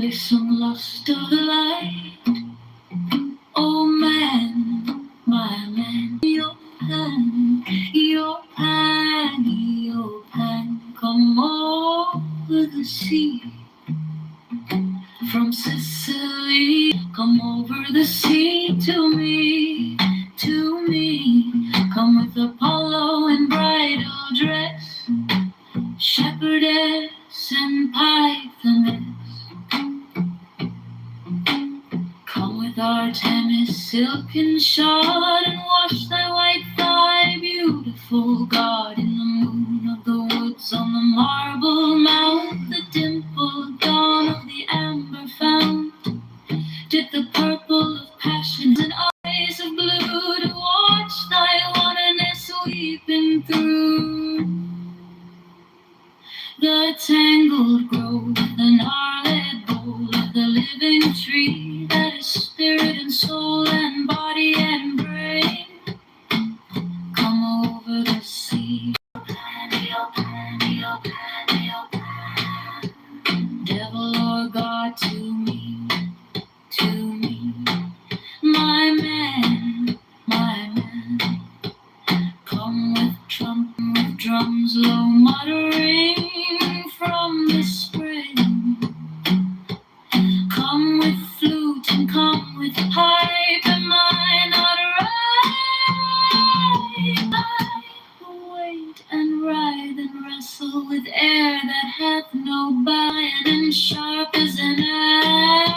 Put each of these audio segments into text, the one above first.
Listen, lust of the light. Oh man, my man, your pan, come over the sea. From Sicily, come over the sea to me, to me. Come with Apollo in bridal dress, shepherdess and pythoness. Come with Artemis, silken shod, and wash thy white thigh, beautiful God, in the moon of the woods, on the marble mount, the dimpled dawn of the amber fount. Dip the purple of passion and eyes of blue to watch thy oneness weeping through the tangled grove, the gnarled bole of the living tree that is spirit and soul and body and brain. Come over the sea, devil or God to me, my man, my man. Come with trump, with drums low muttering from the spring. Come with flute and come with pipe, am I not right? I wait and ride and wrestle with air that hath no bite and sharp as an axe.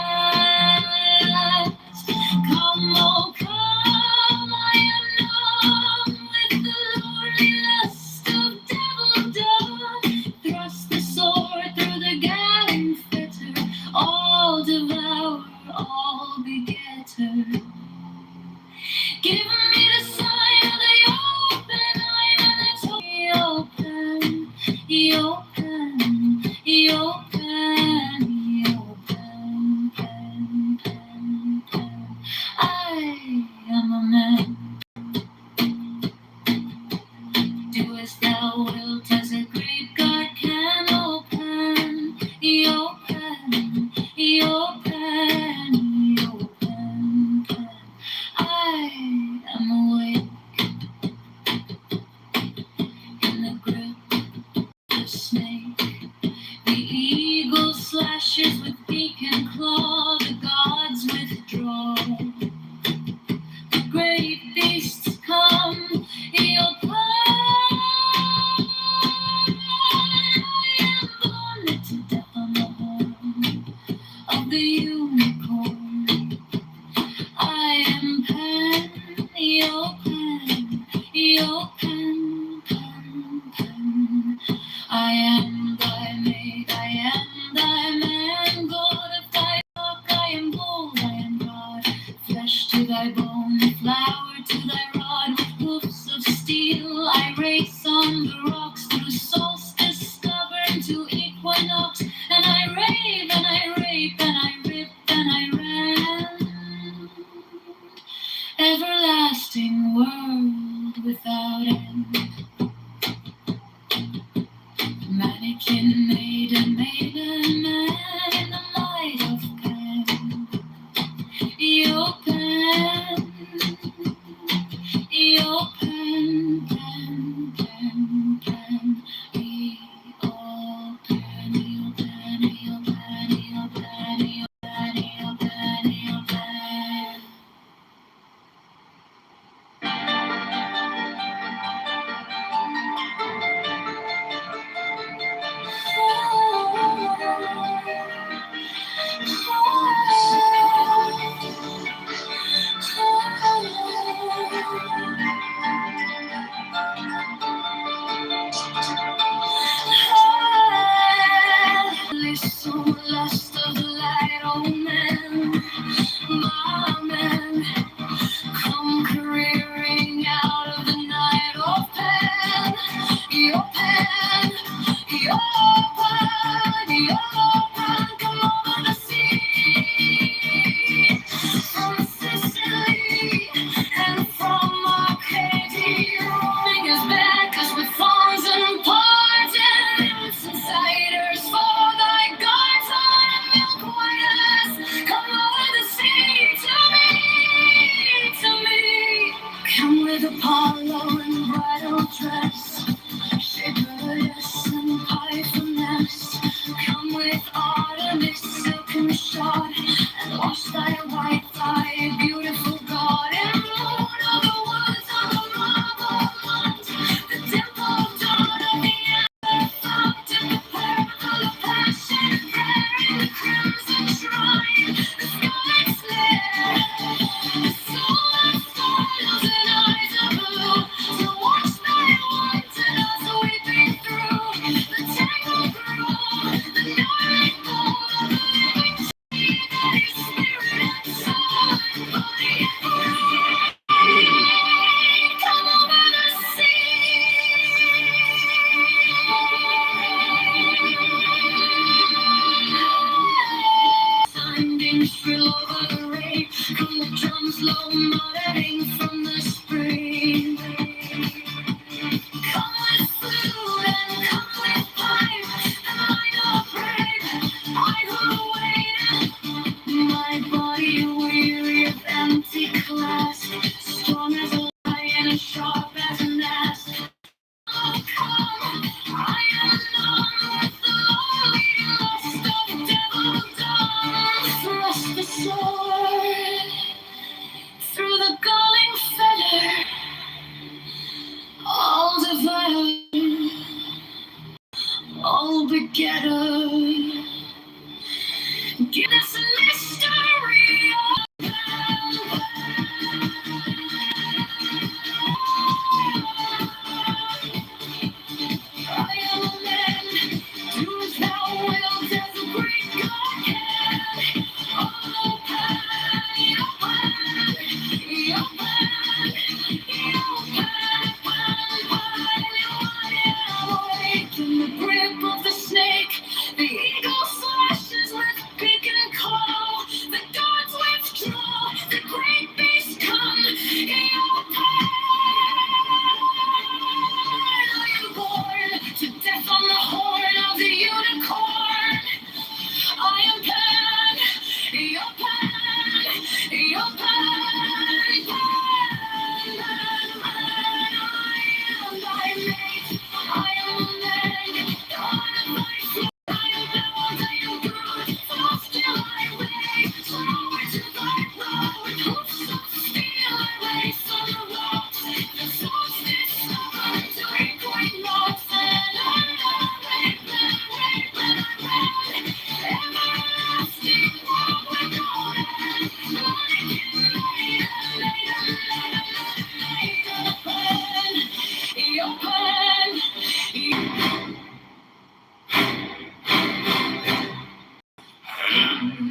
Come, oh come, I am numb with the lordly lust of devil done. Thrust the sword through the galling fetter, all devourer, all begetter. Give me the sign of the open eye and the open, pen. I am a man. Do as thou wilt, as a great God can. Open, pen. I am awake in the grip of the snake. The eagle slashes with beak and claw, the gods withdraw. The great beasts come, I am born to death on the horn of the unicorn. I am Pan, Pan. I am thy maid, I am thy man, God of thy flock, I am bold, I am broad, flesh to thy bone, flower to thy rod, with hoofs of steel, I race on the rocks, through solstice stubborn to equinox, and I rave, and I rape, and I rip, and I ran. Everlasting world without end. Mannequin, maiden, man. go muttering from the spring. Come with food and come with pipe, and I not brave, I who wait. My body weary of empty clasp, strong as a lion, as sharp as an asp. Oh, come, I am numb with the lonely lust of devil dumb. Thrust the sword through the galling fetter, all devourer, all begetter. Give us a mystery of I am a man, do as thou wilt, as the great God can. Oh, pan, your pan, your pan, awake in the grip of the snake. The eagle slashes with beak and claw. The gods withdraw, the great beast come. Your pan, I am born to death on the horn of the unicorn. I am Pan, your Pan, your Pan, I am thy mate, I am a man, God of thy soul, I am bound, I am good, fast till I wait, slow into thy road, with hoofs of steel I race on the rocks, the solstice summer to equinox, and I everlasting walk with golden, like your pen,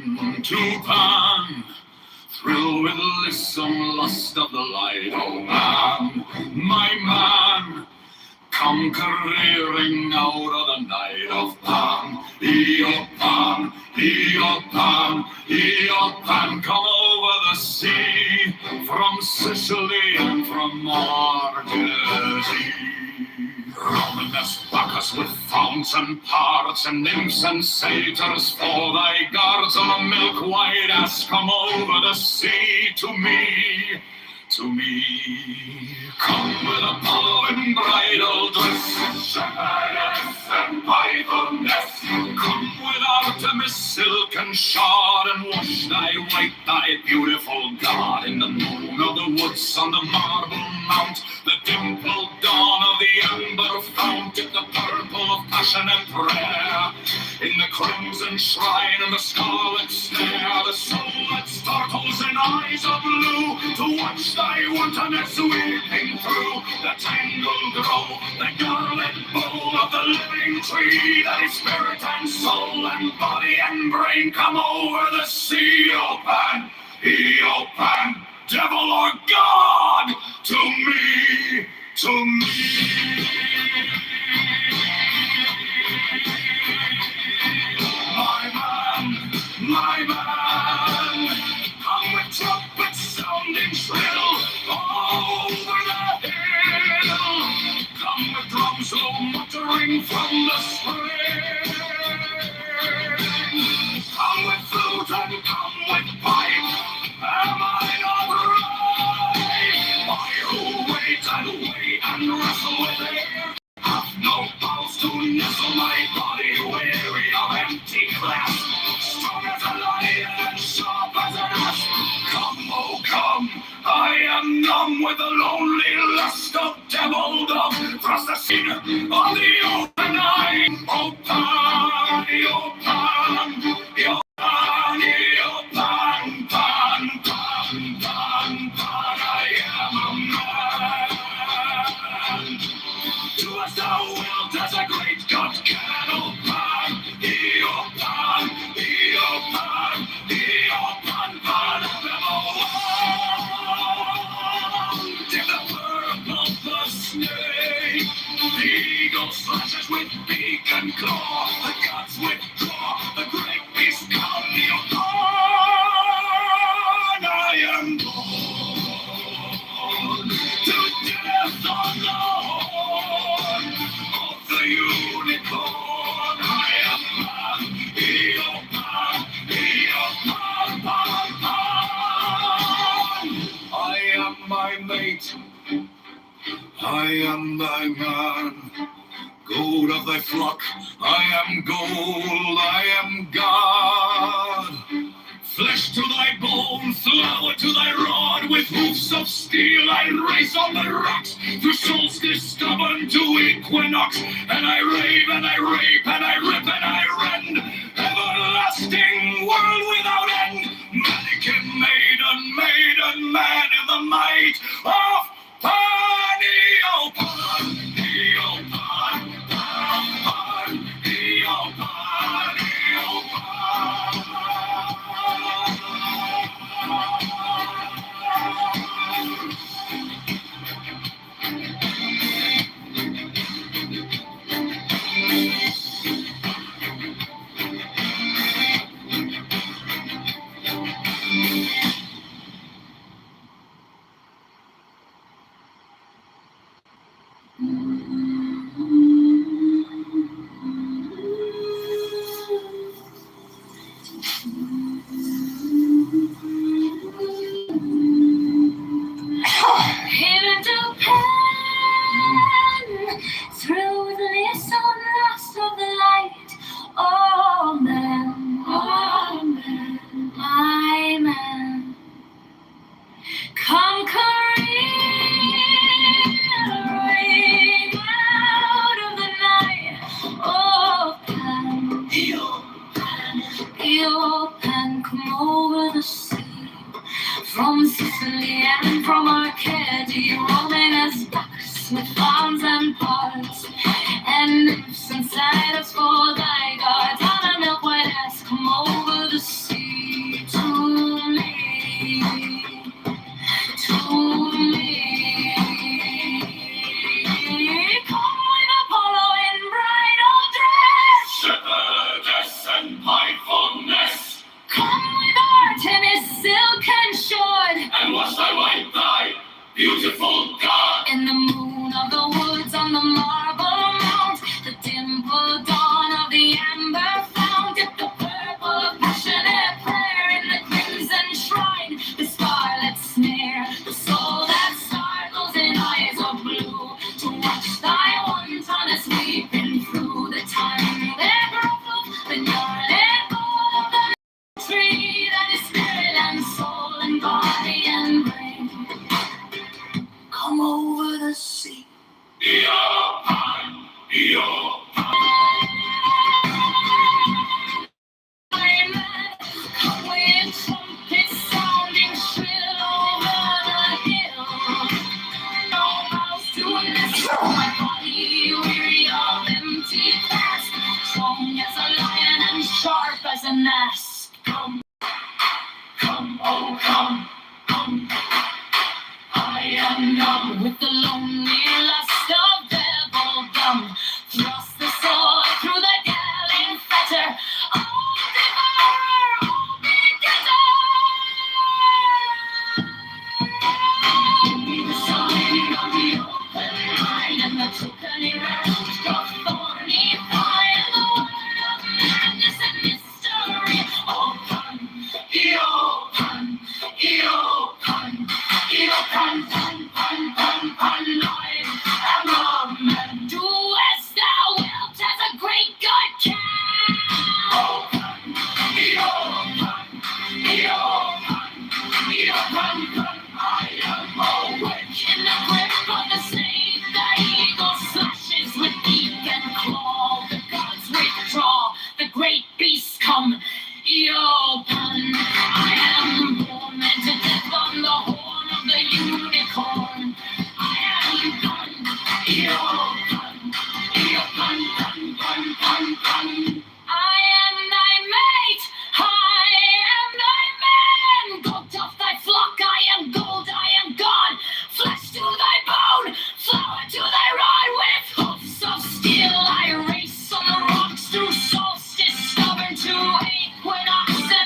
hand to pan, thrill with lissome lust of the light, oh man, my man. Come careering out of the night of Pan, Eopan, Eopan, Eopan, come over the sea, from Sicily and from Margate. Romanus Bacchus with founts and parrots and nymphs and satyrs for thy guards on a milk-white ass, come over the sea to me. To me, come with Apollo in bridal dress, Shepheress and Pythoness. Come with Artemis, silk and shod, and wash thy white, thy beautiful God in the moon of the woods on the marble mount, the dimpled dawn of the amber fount, in the purple of passion and prayer, in the crimson shrine and the scarlet stare, the soul that startles in eyes of blue, to watch thy wantonness weeping through the tangled grove, the garland bowl of the living tree, that is spirit and soul and body and brain come over the sea. O Pan, Eopan, devil or God, to me, to me. My man, come with trumpets sounding shrill over the hill. Come with drums low muttering from the spring. Come with flute and come with pipe. Am I not right? I who wait and wrestle with air, have no pulse to nestle my body weary of empty clasp. Strong as a lion and sharp as an asp. Come, oh come, I am numb with the lonely lust of devildom. Thrust the scene on the open eye. Oh Pan, oh Pan, oh Pan, oh Pan, Pan, Pan, Pan, Pan, I am a man. Do as thou wilt, as a great God can, O Pan, Eopan, Eopan, Eopan, Pan of them all. Dip the purple of the snake, the eagle slashes with beak and claw, the gods withdraw, I am thy man, gold of thy flock. I am gold, I am God. Flesh to thy bone, flower to thy rod, with hoofs of steel I race on the rocks, through solstice stubborn to equinox, and I rave and I rape and I rip and I rend, everlasting world without end, mannequin maiden, maiden man in the might of Pan, Pan, Pan, Pan, Pan, from Sicily and from Arcadia, rolling us backs with arms and parts, and nymphs and satyrs for thy guards. On a milk white ass, come over the sea to me, to me. Come with Apollo in bridal dress, shepherdess and mindfulness. Come with Artemis, silk and short, and wash thy white thigh, beautiful God. In the moon of the woods on the marble mount, the dimpled dawn of the amber fount, dip the purple of passionate prayer in the crimson shrine, the scarlet snare, the soul that sparkles in eyes of blue, to watch thy wantonness weeping through the time. There grumbled the gnarled gold of the tree that is spirit and soul and body and brain. Come over the sea. Pan, come with trumpets sounding shrill over the hill. No vows to enlist my body, weary of empty past, strong as a lion and sharp as an ass. Come, come, oh come, come. I am numb with the lonely lust of devildom. Thrust the sword through the gallant fetter. Oh, devourer, oh, begetter! The sign of the open mind and the tokeny round of thorny fire, the word of madness and mystery. Oh, Pan, Pan, Pan, Pan, Pan, Pan, Pan, Pan, I am a man. Do as thou wilt, as a great God can. Oh, Pan, Pan, Pan, Pan, I am awake in the grip of the snake. The eagle slashes with beak and claw. The gods withdraw, the great beasts come. Pan, I am born to death on the horn of the unicorn. I am Pan, Pan, Pan, Pan, Pan. I am thy mate, I am thy man. Goat of thy flock, I am gold, I am God. Flesh to thy bone, flower to thy rod, with hoofs of steel I race on the rocks through solstice stubborn to equinox, and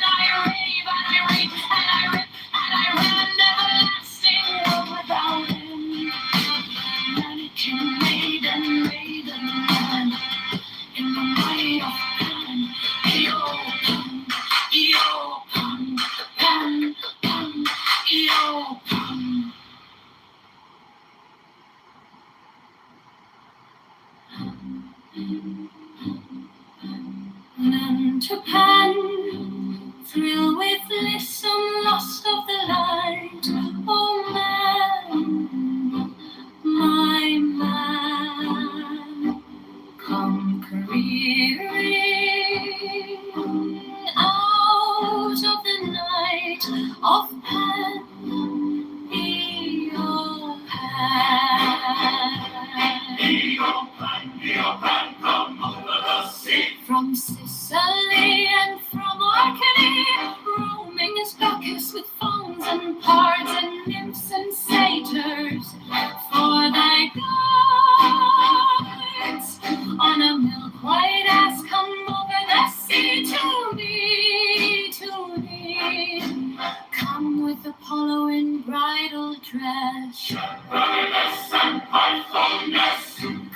dance with fauns and pards and nymphs and satyrs for thy guards. On a milk-white ass come over the sea to me, to me. Come with Apollo in bridal dress,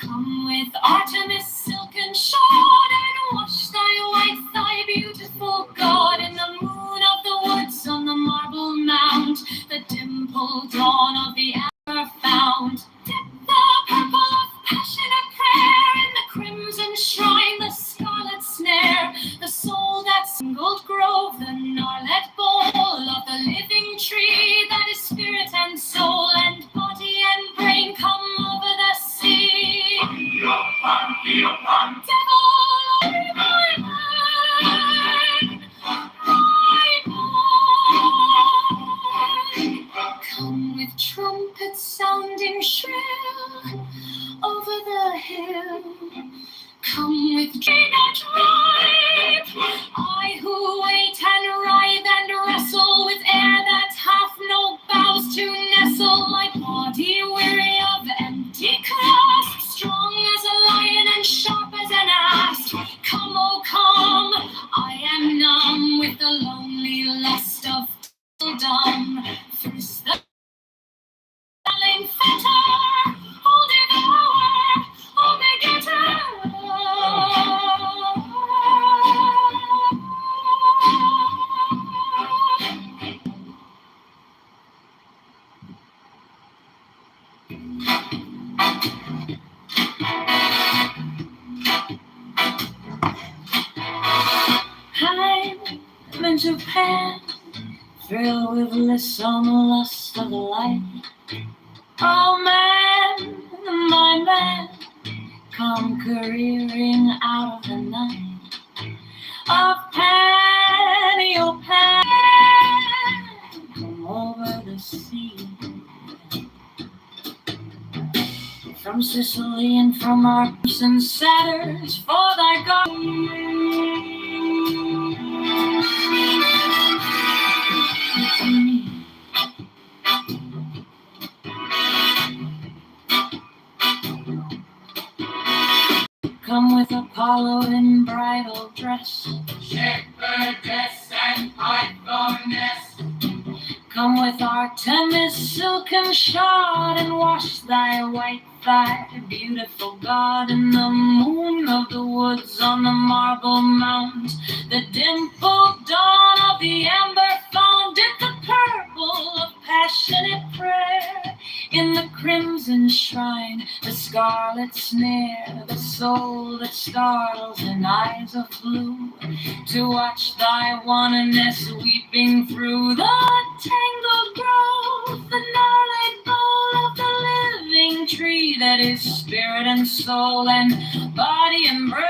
come with Artemis silken shod, and wash thy white thigh, beautiful God, in the moon of the woods on the marble mount, the dimpled dawn of the hour found. Dip the purple of passionate prayer in the crimson shrine, the scarlet snare, the soul that singled grove, the gnarled bowl of the living tree that is spirit and soul and body and brain. Come over the sea, devil, over my mind, come with trumpets sounding shrill over the hill. Come with not ripe, I who wait and writhe and wrestle with air that hath no boughs to nestle, my body weary of empty crust, strong as a lion and sharp as an ass. Come, oh come, I am numb with the lonely lust of dumb. First the selling fetter, oh devour, oh begetter. I'm in Japan, thrilled with lissom lust of the light. Oh man, my man, come careering out of the night of Pan, oh Pan, come over the sea. From Sicily and from Arps and Satyrs for thy God. Come with Apollo in bridal dress, shepherdess and pythoness. Come with Artemis silken shod, and wash thy white thigh, beautiful God, in the moon of the woods on the marble mount, the dimpled dawn of the amber found. Dip the purple of passionate prayer in the crimson shrine, the scarlet snare, the soul that startles in eyes of blue, to watch thy wanness weeping through the tangled growth, the gnarled bowl of the living tree that is spirit and soul and body and brain.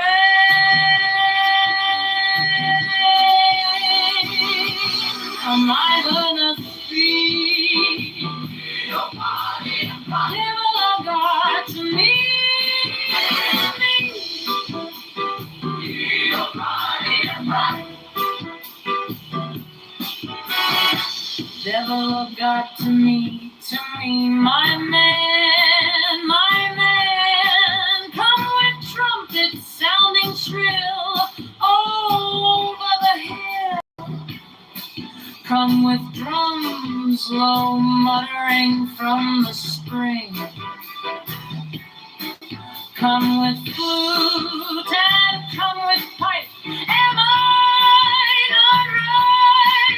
Come, I gonna see your body and body. Devil of God to me. Your body and body. Devil of God to me, my man, my man. Come with trumpets sounding shrill over the hill. Come with drums low muttering from the spring. Come with flute and come with pipe. Am I not right?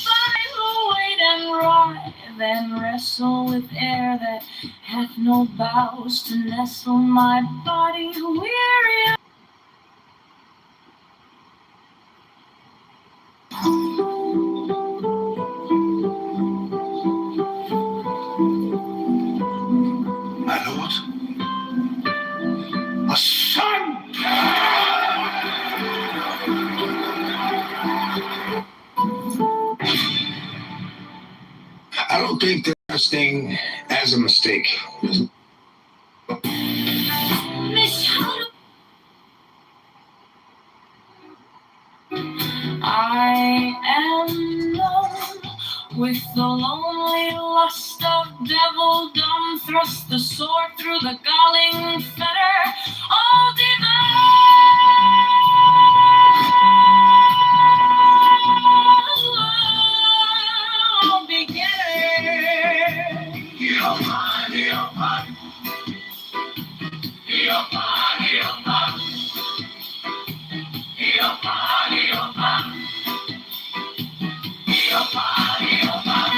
I who wait and writhe and wrestle with air that hath no boughs to nestle, my body weary. My lord, a son! I don't think there's such thing as a mistake. I am known With the lonely lust of devildom, thrust the sword through the galling fetter. All divine begetter. Heopan, Heopan. Heopan, Heopan. Heopan, Heopan. Heopan, Heopan.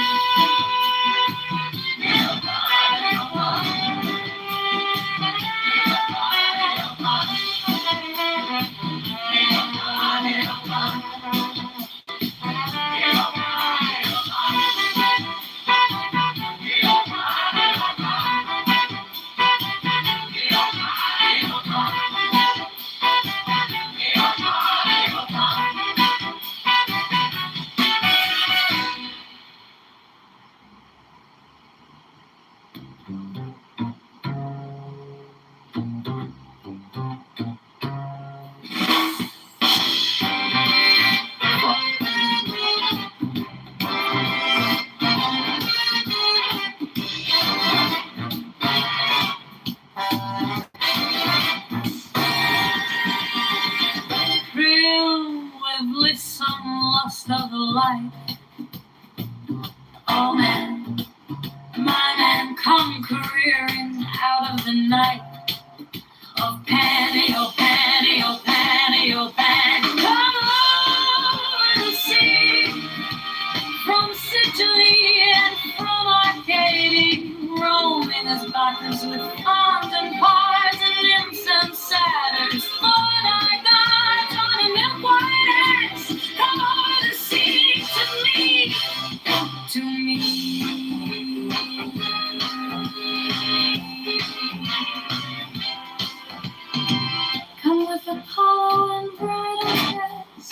Lust of life. Oh man, my man, come careering out of the night of panty, oh panty, oh panty, oh panty. Come over the sea, from Sicily and from Arcady, roaming as Bacchus with fawns and pies and nymphs and satyrs. Lord, I got on a milk white ass. Come over the sea to me, to me. Come with Apollo and bridal dress,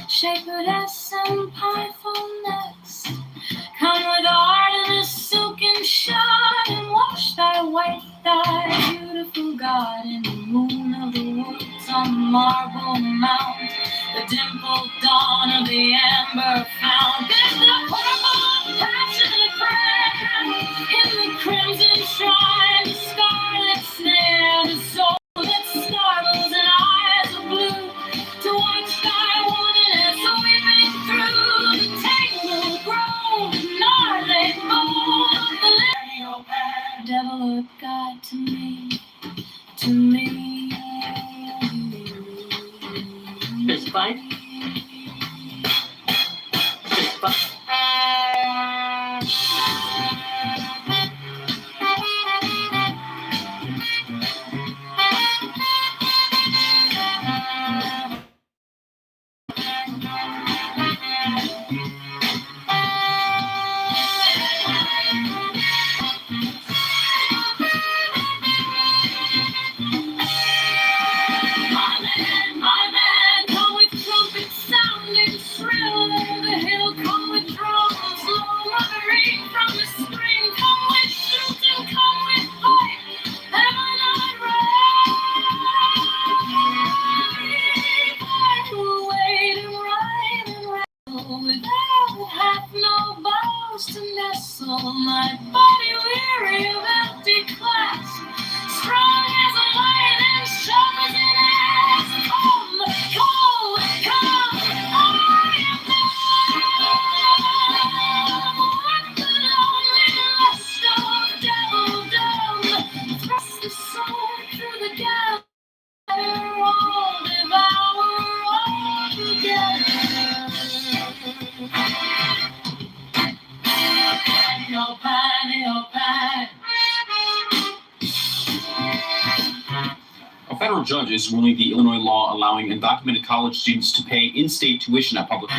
shepherdess and pythoness. Come with Artemis, silken shod, and wash thy white, thy beautiful God in the moon of the woods on the marble mount, the dimpled dawn of the amber fount. There's the purple passionate prayer in the crimson shrine, the scarlet snare, the soul that startles and eyes of blue, to watch thy wilderness weeping through the tangled grove, gnarly bone of the devil of God to me, to me. It's fine. It's fine. My man, come with trumpets sounding shrill over the hill, come with drums, low muttering from the spring, come with shooting, come with fight, heaven and rain. I will wait and ride and wrestle without half no bows to nestle, my body weary of empty clasp, strong as a lion and sharp as an axe. Come, come, come, I am come. The lonely lust of devildom, thrust the soul through the gap, all devour all together. Oh, Patty, oh, Patty. A federal judge is ruling the Illinois law allowing undocumented college students to pay in-state tuition at public.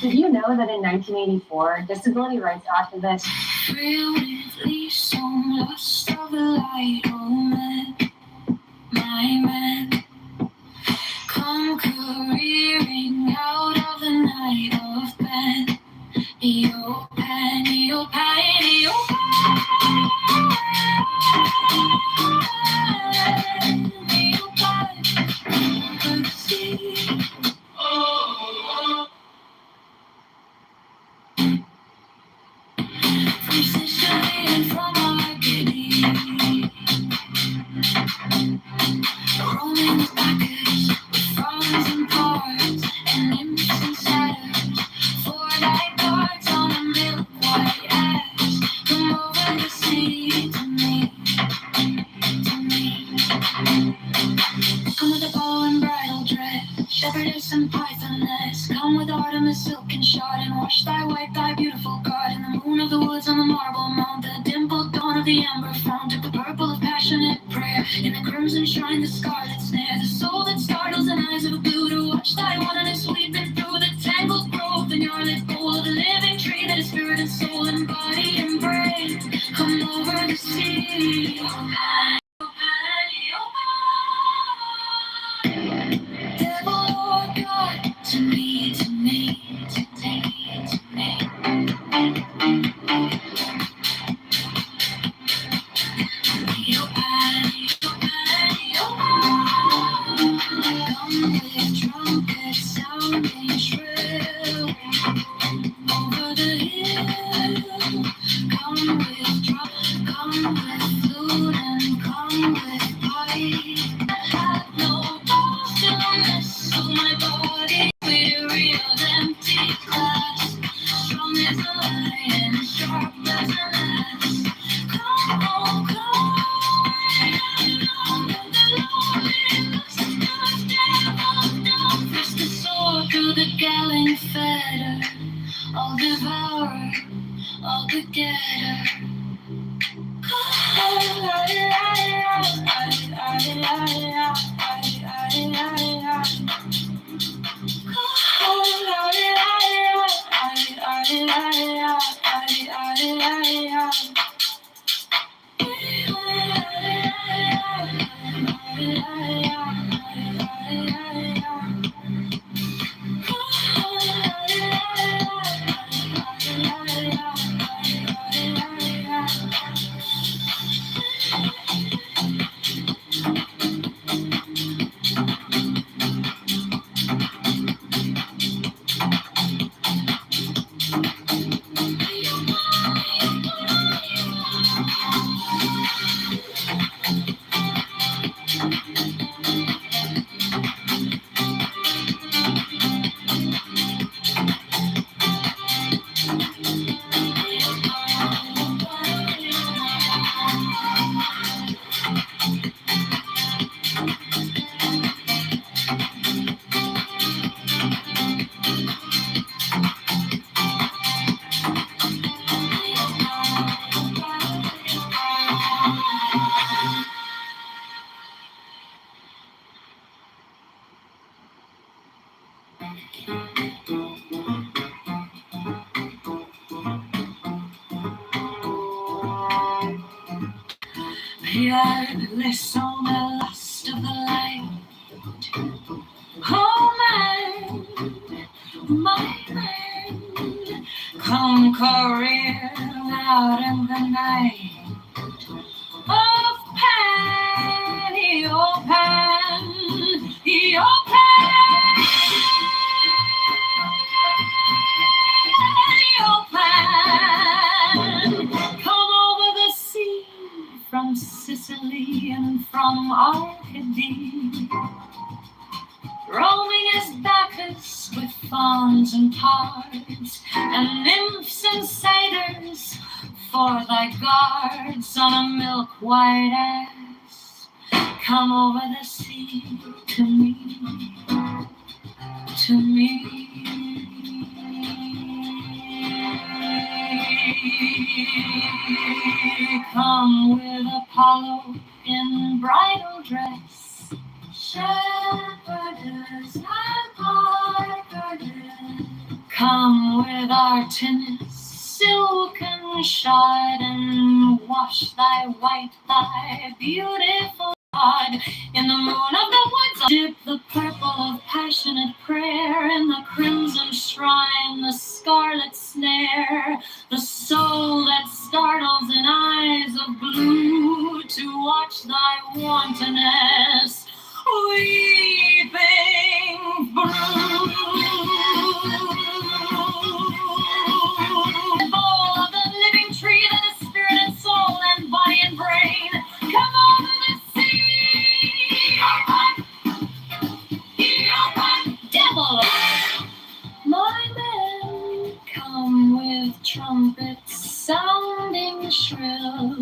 Did you know that in 1984, disability rights activist Brilliantly sown lust of light, oh man, my man, come careering out of the night of pen, yo pen, yo pen, yo pen, yo pen, could see. From Sicily and from Arcady, rolling the package with fronds and parts and imps and satyrs, four night guards on a milk white ass. Come over the sea to me, to me. Come with a bow and bridal dress, shepherdess and pythoness. Come with Artemis silk and shard, and wash thy white, thy beautiful guard. In the moon of the woods on the marble mount, the dimpled dawn of the amber fount, took the purple of passionate prayer. In the crimson shrine, the scarlet snare, the soul that startles and eyes of blue to watch thy oneness weeping through the tangled growth in your lit bowl of the living tree that is spirit and soul and body and brain. Come over the sea. Devil or God, to me, to me, to me, to me. Yo, I, come with trumpet sounding shrill over the hill. Come with drum, come with flute, and come with pipe. Have no stillness of my body, weary of empty glass. Strong as a lion, sharp as an axe. Come, oh, come. Press the sword through the galling fetter, all devourer, all begetter. Fearless on the lust of the light. Oh man, my man, come career out in the night of pan, your pan, your pan, your pan. Come over the sea from Sicily and from Arcady, roaming as Bacchus with fawns and pards and nymphs and satyrs for thy guards on a milk white ass. Come over the sea to me, to me. Come with Apollo in bridal dress, shepherdess and piperess. Come with our tennis silken shod and wash thy white thigh, beautiful God. In the moon of the woods, dip the purple of passionate prayer in the crimson shrine, the scarlet snare, the soul that startles in eyes of blue to watch thy wantonness weeping through. Bowl of the living tree that is spirit and soul and body and brain, come over the sea. Open, devil. My men come with trumpets sounding shrill.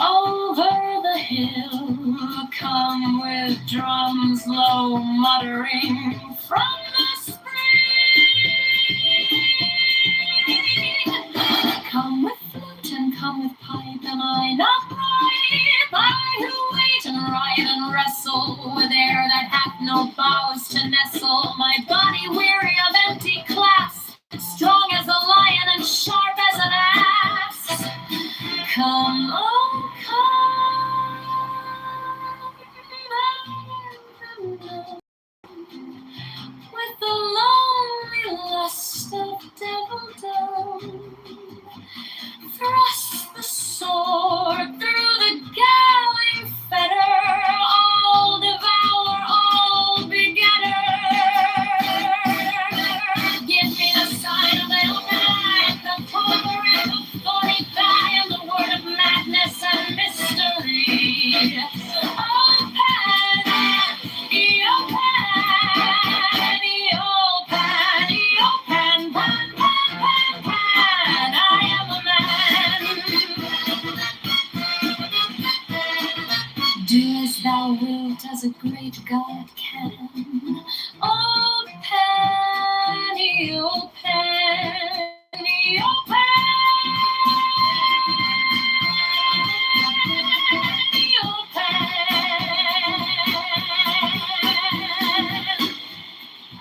Over the hill, come with drums low muttering from the spring. Come with flute and come with pipe, and I not ripe, I who wait and ride and wrestle with air that hath no boughs to nestle, my body weary of empty clasps, strong as a lion and sharp as an ass. Come, oh come, with the lonely lust of devildom, thrust the sword through the galling fetter, all devourer, all begetter. Give me the sign of the open eye, the Kitover and the thorny thigh, and the word of madness and mystery. Open, open, pan, I am a man. Do as thou wilt, as a great God can. Oh, Penny, oh, Penny, oh, Penny, oh, Penny.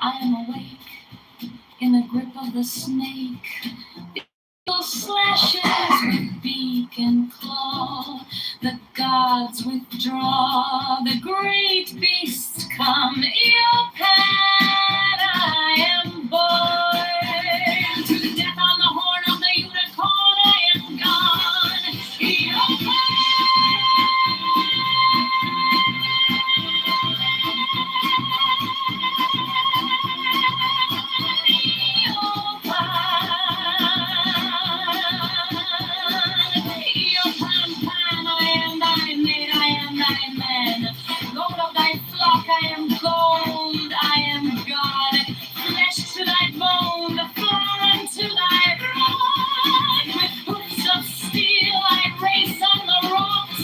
I am awake in the grip of the snake. The eagle slashes with beak and claw. The gods withdraw. The great beasts come. Eopan, I am born. To death on the horn of the unicorn, I am gone. Eopan. I am gold, I am God, flesh to thy bone, the floor unto thy rock. With hoofs of steel I race on the rocks,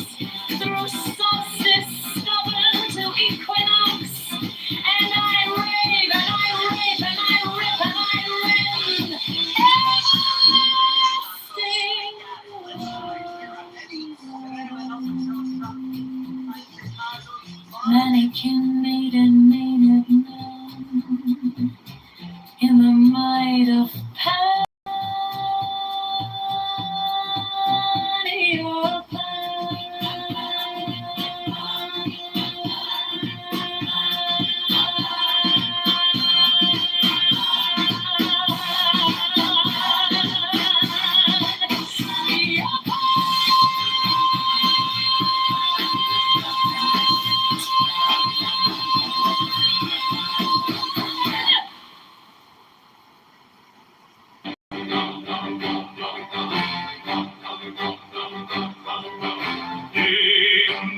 through solstice stubborn to equinox. And I rave, and I rape, and I rip, and I rend. Mannequin maiden, maiden man, in the might of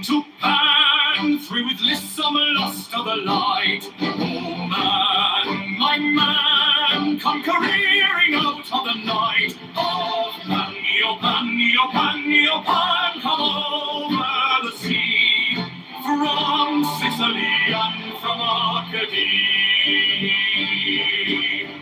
into pan, through with lissome lust of the light. Oh man, my man, come careering out of the night. Oh pan, oh pan, oh pan, oh pan, come over the sea, from Sicily and from Arcady.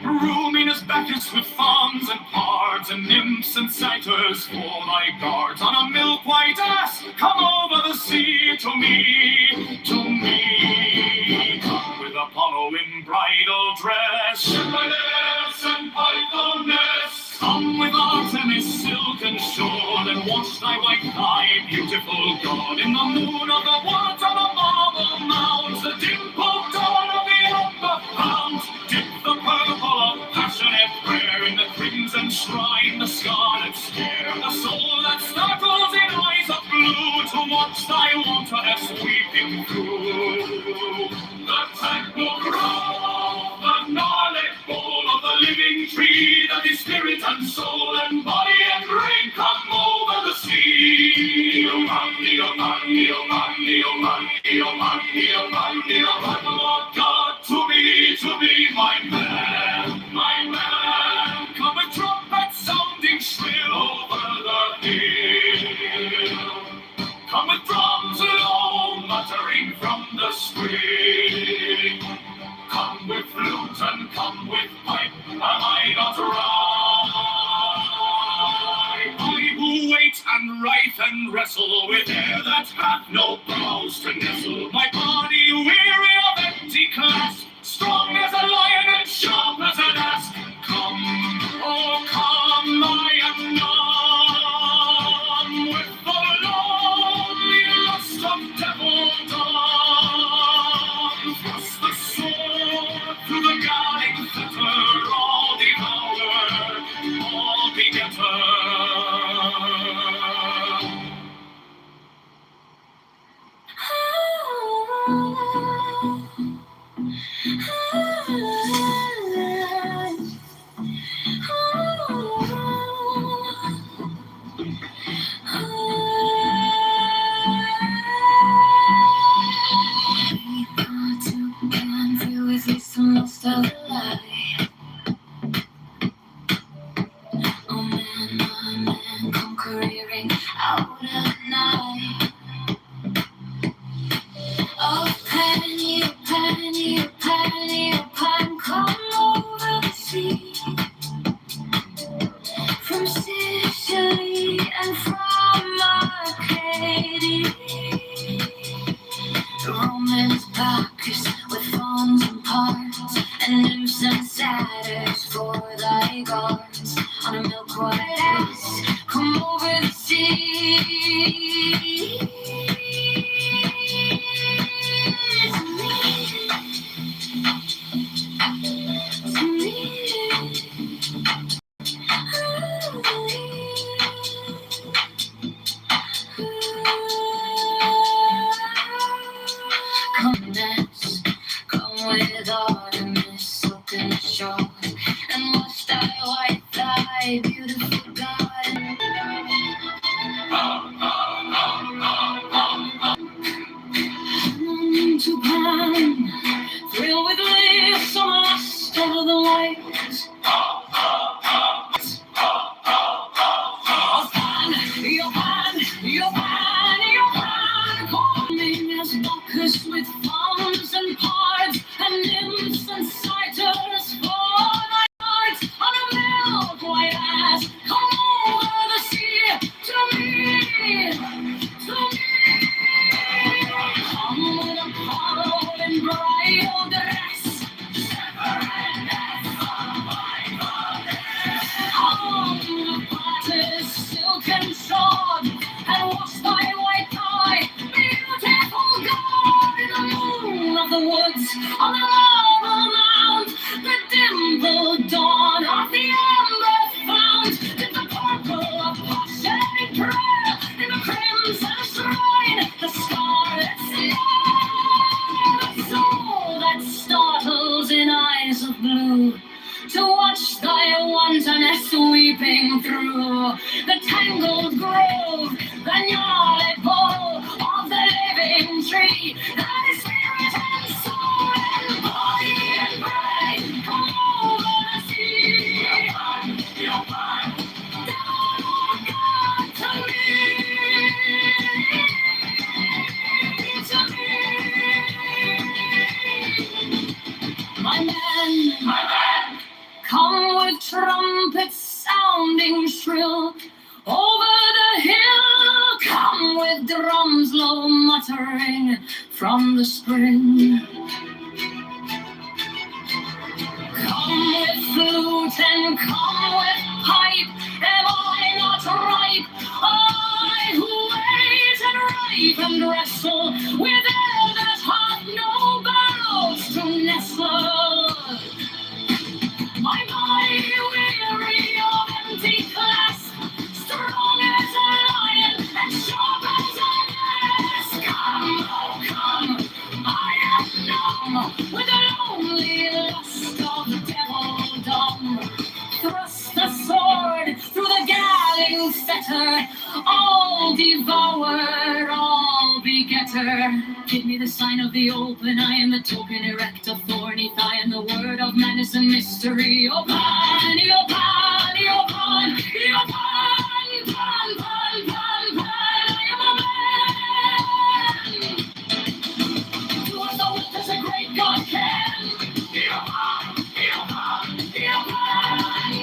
Rooming as Bacchus with fawns and pards and nymphs and satyrs for thy guards, on a milk-white ass, come over the sea to me, to me. With Apollo in bridal dress. Shepherdess and pythoness, come with Artemis, silk and sword, and wash thy white thigh, beautiful God. In the moon of the woods on the marble mounds, the dimpled dawn of the upper fount, dip the purple of passionate prayer in the crimson shrine, the scarlet stare, the soul that startles in eyes of blue to watch thy wantonness weeping through. The tangled grove, the gnarled bole of the living tree, that is spirit and soul and body and brain come over the sea. Lord God, to be my man, come with trumpet sounding shrill over the hill. Come with drums low, muttering from the spring. Come with flute and come with pipe, am I not right? I who wait and write and wrestle with air that hath no brows to nestle, my body weary of empty clasp, strong as a lion and sharp as an asp. Come, oh come, I am numb with the lonely lust of devil dawn. Thrust the sword through the guarding fetter, all devourer, all begetter. Lost of light. Oh man, come careering out at night. Oh penny, penny, penny, pan, come over the sea. From Sicily and from Arcadia, Roman's Bacchus with fawns and parts, and nymphs and satyrs for thy guards. On a milk white ass, come over the sea. To me. Come dance, come with Artemis, silken shore, and wash thy white thigh, beautiful God. To Pan, thrill with lips on the lust of the light. Coming as Bacchus with fawns and pards, and nymphs and satyrs for thy guards. On a milk white ass, come over the sea to me, to me. Come with Apollo in bridal dress, shepherdess of my goddess. Come with Bacchus, silk and sword, and wash thy white thigh, beautiful God. In the moon of the woods, on the marble mount, the dimpled dawn of the amber fount, did the purple of passionate prayer, in the crimson shrine, the scarlet stare, the soul that startles in eyes of blue, to watch thy wantonness weeping through the tangled grove, the gnarled bole of the living tree, that is spirit and soul and body and brain. Come over the sea. You're mine. Lord God, to me, my man, come with trumpets sounding shrill over the hill. Come with drums low muttering from the spring. then come with pipe. Am I not ripe? I who wait and ripe and wrestle with air that hath no barrows to nestle. My body weary of empty clasp, strong as a lion and sharp as an ass. Come, oh come, I am numb with the lonely lust of devildom. Thrust the sword through the galling fetter, all devoured, all begetter. Give me the sign of the open eye and the token erect of thorny thigh, and the word of man is a mystery. Open, open, open, open, pan, pan, pan, pan, I am a man. Do as the wilt as a great God can.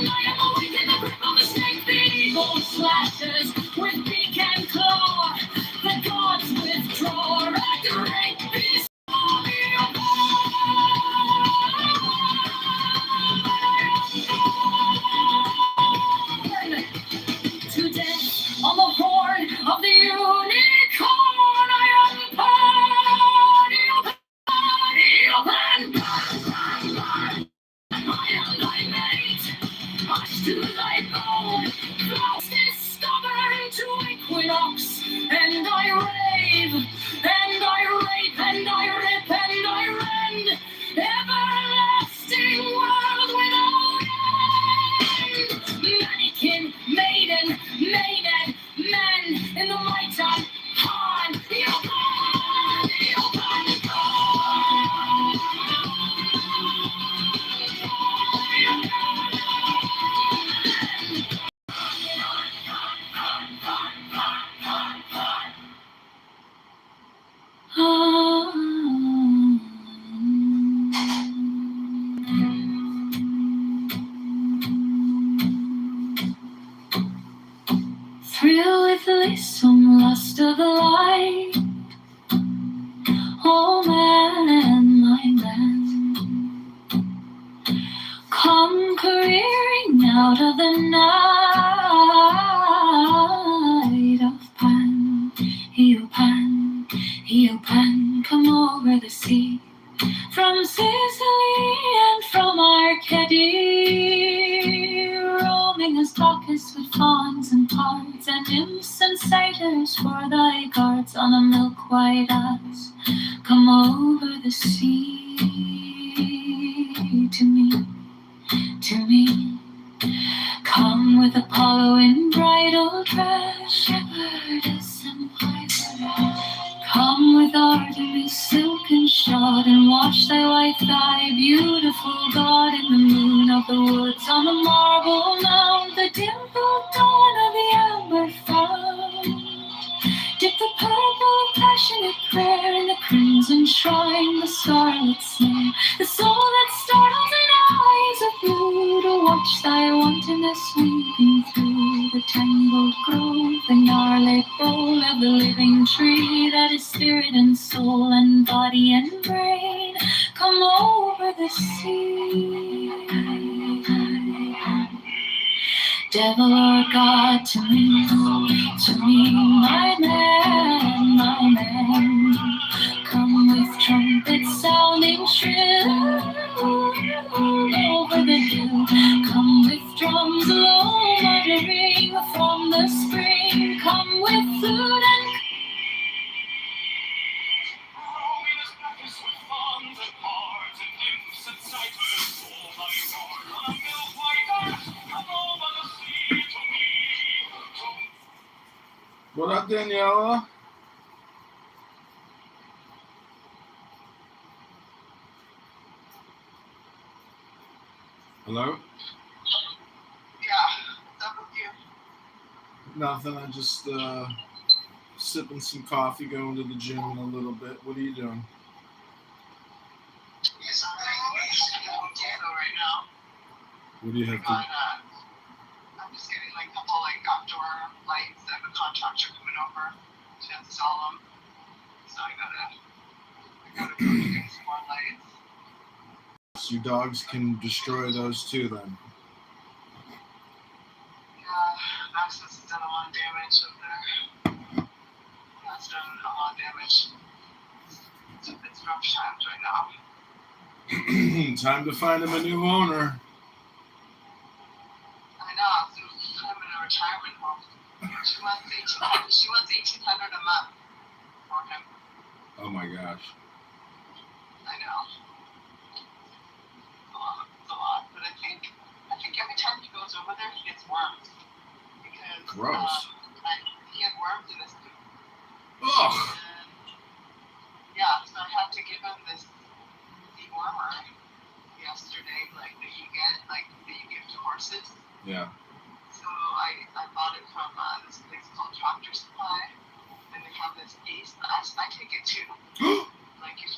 I am awake in the grip of a snake. The eagle slashes with beak and claw. The gods withdraw. A great beast. To death on the horn of the unicorn. I am I am thy mate, much to thy bone. Frost is stubborn to equinox, and I rave, and I rape, and I rip, and I rend. Everlasting world without end. Mannequin, maiden, maiden, men in the light of Han. Thrill with lissom lust of the light. Oh man, my man, come careering out of the night of Pan, Eopan, come over the sea, from Sicily and from Arcady, roaming as Bacchus with fawns and pards, and nymphs and satyrs for thy guards on a milk-white ass. Come over the sea to me. Come with Apollo in bridal dress, shepherdess and piper. Come with Artemis silken shod, and watch thy white thigh, beautiful God, in the moon of the woods, on the marble mound, the dimpled dawn of the amber fount. Dip the purple of passionate prayer in the crimson shrine, the scarlet snare, the soul that startles in eyes of blue, to watch thy wantonness weaving through the tangled grove, the gnarled bowl of the living tree that is spirit and soul and body and brain. Come over the sea. Devil or God, to me, my man, come with trumpets sounding shrill over the hill, come with drums low muttering from the spring, come with flute and What up, Daniela? Hello? Yeah, what's up with you? Nothing. I just sipping some coffee, going to the gym in a little bit. What are you doing? Yes, I'm right now. What do you have to? I'm just getting like a couple like outdoor lights. I have a contractor coming over to install them, so I gotta go get some more lights. So your dogs can destroy those too, then. which it's rough times right now. Time to find him a new owner. I know, so I'm in a retirement home. She wants $1,800 a month for him. Oh my gosh. I know. It's a lot, but I think every time he goes over there, he gets worms because Gross. he had worms in his food. Ugh. And, yeah, so I had to give him this dewormer yesterday, that you give to horses. Yeah. So I bought it from this place called Tractor Supply, and they have this ace. I take it too. Like you're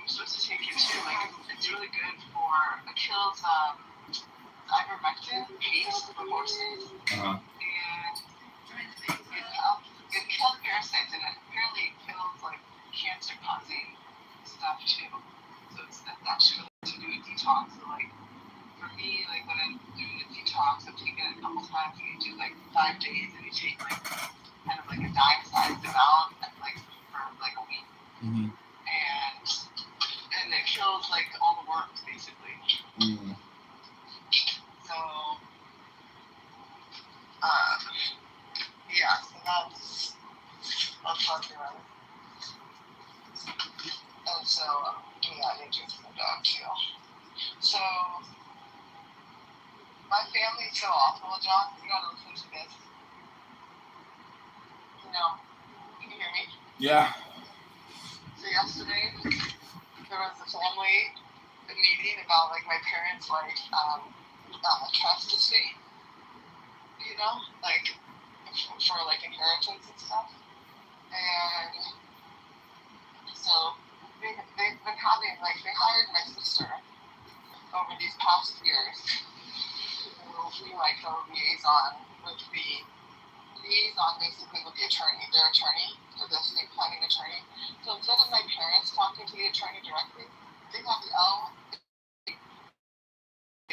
supposed to take it too. Like it's really good for it kills ivermectin paste for horses, Uh-huh. and it kills parasites, and it apparently kills like cancer-causing stuff too. So that's actually to do a detox. So like for me, like when I'm doing a detox, I'm taking it a couple times, and you do like 5 days, and you take like kind of like a dime-sized amount, like for like a week, Mm-hmm. and it kills like all the worms basically. Mm-hmm. So yeah, so that's what I'm doing. And so yeah, I need to do the dog too. So my family's so awful, John. You gotta listen to this. You know, can you hear me? Yeah. So yesterday there was a family meeting about like my parents' like trust estate. You know, like for like inheritance and stuff. And so they've been having like they hired my sister over these past years to be like a liaison basically with the attorney, their attorney, or the estate planning attorney. So instead of my parents talking to the attorney directly, they have the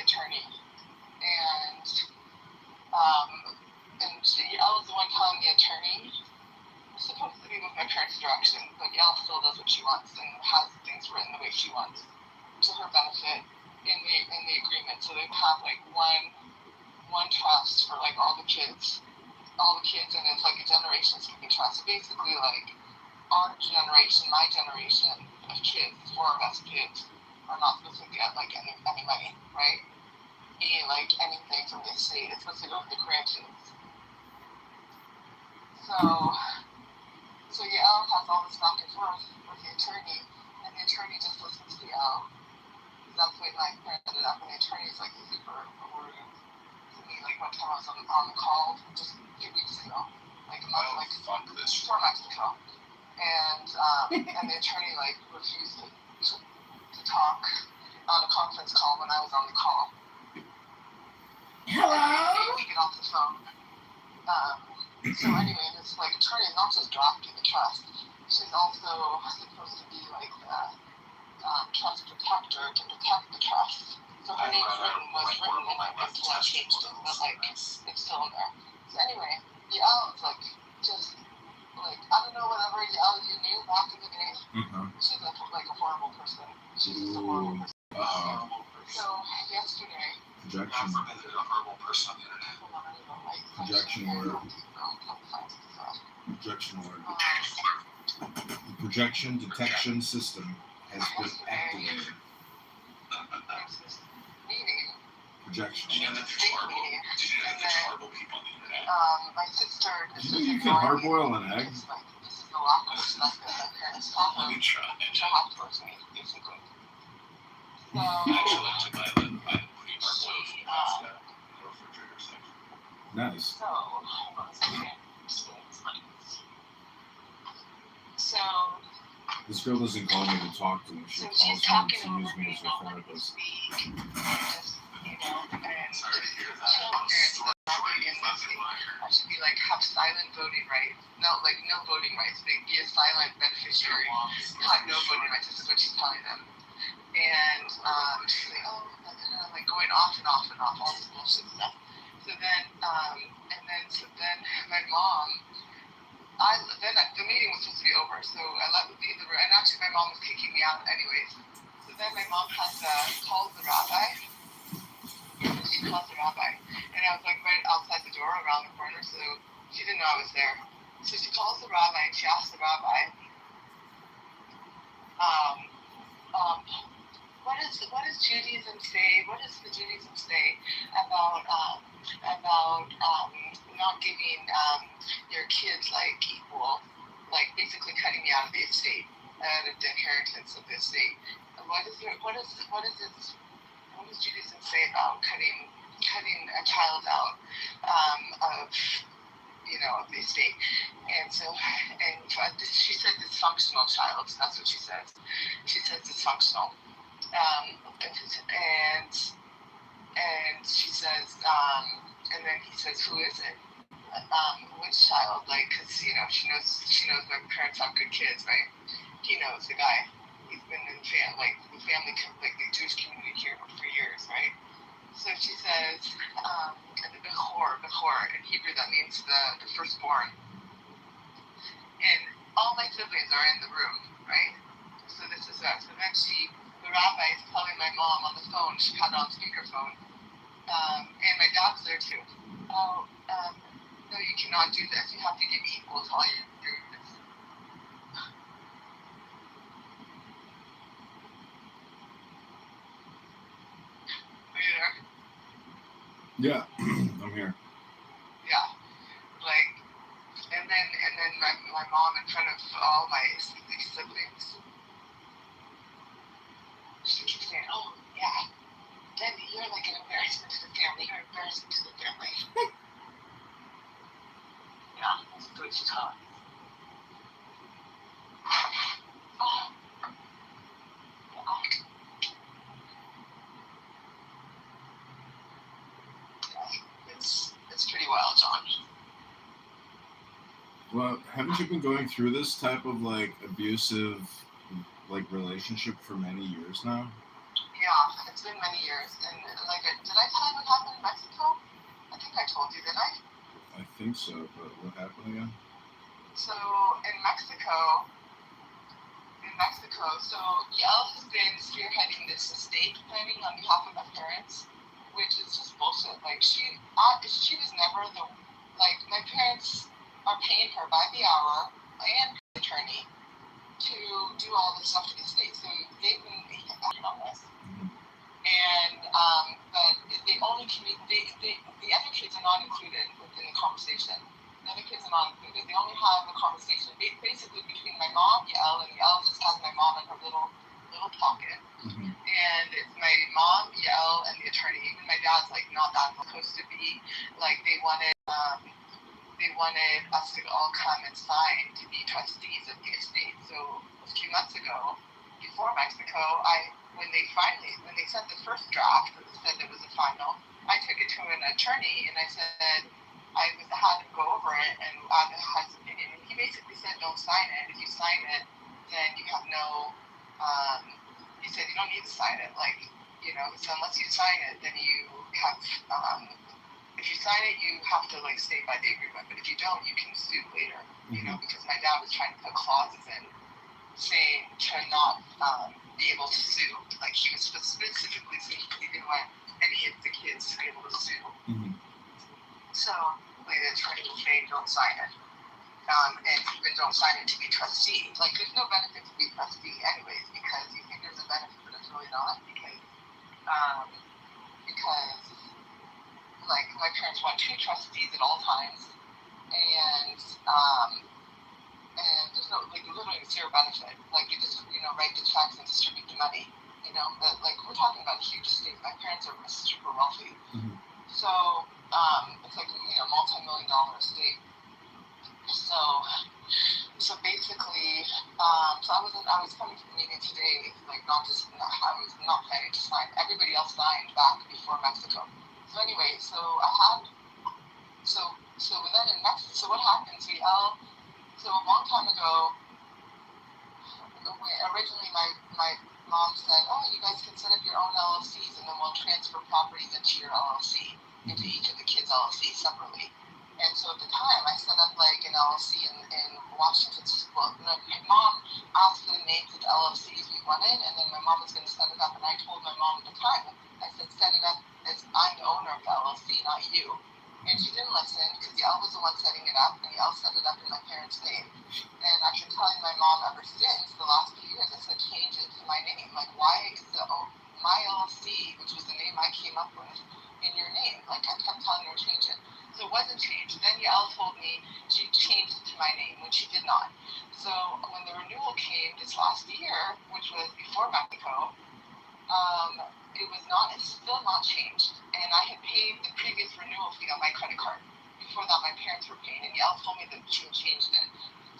attorney. And Yael is the one telling the attorney, it's supposed to be with my parents' direction, but Yael still does what she wants and has things written the way she wants to her benefit in the agreement. So they have like one trust for like all the kids, and it's like a generation-speaking trust. So basically, like our generation, my generation of kids, 4 of us kids, are not supposed to get like any money, right? Meaning like anything from the estate, it's supposed to go to the grandkids. So Yael has all this back and forth with the attorney, and the attorney just listens to Yael. That's the way my parents ended up, and the attorney's like super rude to me. Like one time I was on the call just a few weeks ago, like 4 months ago, and the attorney like refused to talk on a conference call when I was on the call. Hello. And we get off the phone. So anyway, this like attorney is not just drafting the trust; she's also supposed to be like the trust protector to protect the trust. So her name's was written in my book, so I changed it, but like it's still in there. So anyway, Yael is like just like I don't know whatever Yael you knew back in the day. Mm-hmm. She's like a horrible person. She's just a horrible person. So yesterday. Projection. Projection word. Projection word. The projection detection system has been activated. Projection. My sister. You can hard-boil an egg? This is the lack of respect that my parents taught her to have towards me, basically. Nice. So This girl doesn't call me to talk to me. She calls me to use me as a therapist. I should be like have silent voting rights. No voting rights. They be a silent beneficiary. Have no voting rights. This is what she's telling them. And she's like, oh, like going off and off and off, all this bullshit stuff. So then my mom, the meeting was supposed to be over. So kicking me out anyways. So then my mom calls the rabbi. She calls the rabbi. And I was like right outside the door around the corner, so she didn't know I was there. So she calls the rabbi and she asks the rabbi, what does Judaism say? What does the Judaism say about not giving your kids like equal, like basically cutting me out of the estate, out of the inheritance of the estate? What does Judaism say about cutting a child out of the estate? And so, she said dysfunctional child. That's what she says. She says dysfunctional. And she says, and then he says, who is it? Which child? Like, cause she knows my parents have good kids, right? He knows the guy. He's been in the family, the Jewish community here for years, right? So she says, Bechor. In Hebrew, that means the firstborn. And all my siblings are in the room, right? So this is us. So then the rabbi is calling my mom on the phone. She had it on speakerphone. And my dad's there too. No, you cannot do this. You have to give equal to all your kids. Are you there? Yeah, I'm here. Yeah. Like, and then my mom in front of all my siblings, she keeps saying, oh, yeah, then you're like an embarrassment to the family. You're an embarrassment to the family. Yeah, that's the way she talks. It's pretty wild, John. Well, haven't you been going through this type of like abusive like relationship for many years now? Yeah, it's been many years. And like, did I tell you what happened in Mexico? I think I told you, didn't I? I think so, but what happened again? So in Mexico, so Yael has been spearheading this estate planning on behalf of my parents, which is just bullshit. Like she was never my parents are paying her by the hour and the attorney to do all this stuff for the estate. So they've been on this. And but they only the other kids are not included within the conversation. The other kids are not included. They only have a conversation basically between my mom, Yael, and Yael just has my mom in her little pocket. Mm-hmm. And it's my mom, Yael, and the attorney. Even my dad's like not that supposed to be. Like they wanted us to all come and sign to be trustees of the estate. So a few months ago, before Mexico, when they sent the first draft that said it was a final, I took it to an attorney and I said I had him go over it and add his opinion. And he basically said, don't sign it. If you sign it, then you have no. He said you don't need to sign it. Like so unless you sign it, then you have. If you sign it, you have to stay by the agreement. But if you don't, you can sue later. Because my dad was trying to put clauses in saying to not be able to sue. Like he was specifically saying he didn't want any of the kids to be able to sue. Mm-hmm. So the attorney will say don't sign it. And even don't sign it to be trustee. Like there's no benefit to be trustee anyways, because you think there's a benefit, but it's really not because like my parents want 2 trustees at all times, and there's no literally zero benefit. Like you just write the checks and distribute the money. But we're talking about a huge estate. My parents are super wealthy, so it's like multi-million-dollar estate. So basically, so I was coming to the meeting today, I was not planning to sign. Everybody else signed back before Mexico. So anyway, so then in Mexico, so what happened? So a long time ago, originally my mom said, oh, you guys can set up your own LLCs and then we'll transfer properties into your LLC, into each of the kids' LLCs separately. And so at the time, I set up like an LLC in Washington. Well, no, my mom asked for the names of the LLCs we wanted, and then my mom was going to set it up. And I told my mom at the time, I said, set it up as I'm the owner of the LLC, not you. And she didn't listen because Yael was the one setting it up, and Yael set it up in my parents' name. And I've been telling my mom ever since the last few years, I said, change it to my name. Like, why is my LLC, which was the name I came up with, in your name? Like, I kept telling her to change it. So it wasn't changed. Then Yael told me she changed it to my name, which she did not. So when the renewal came this last year, which was before Mexico, it was not, it's still not changed. And I had paid the previous renewal fee on my credit card. Before that, my parents were paying, and Yael told me that she had changed it.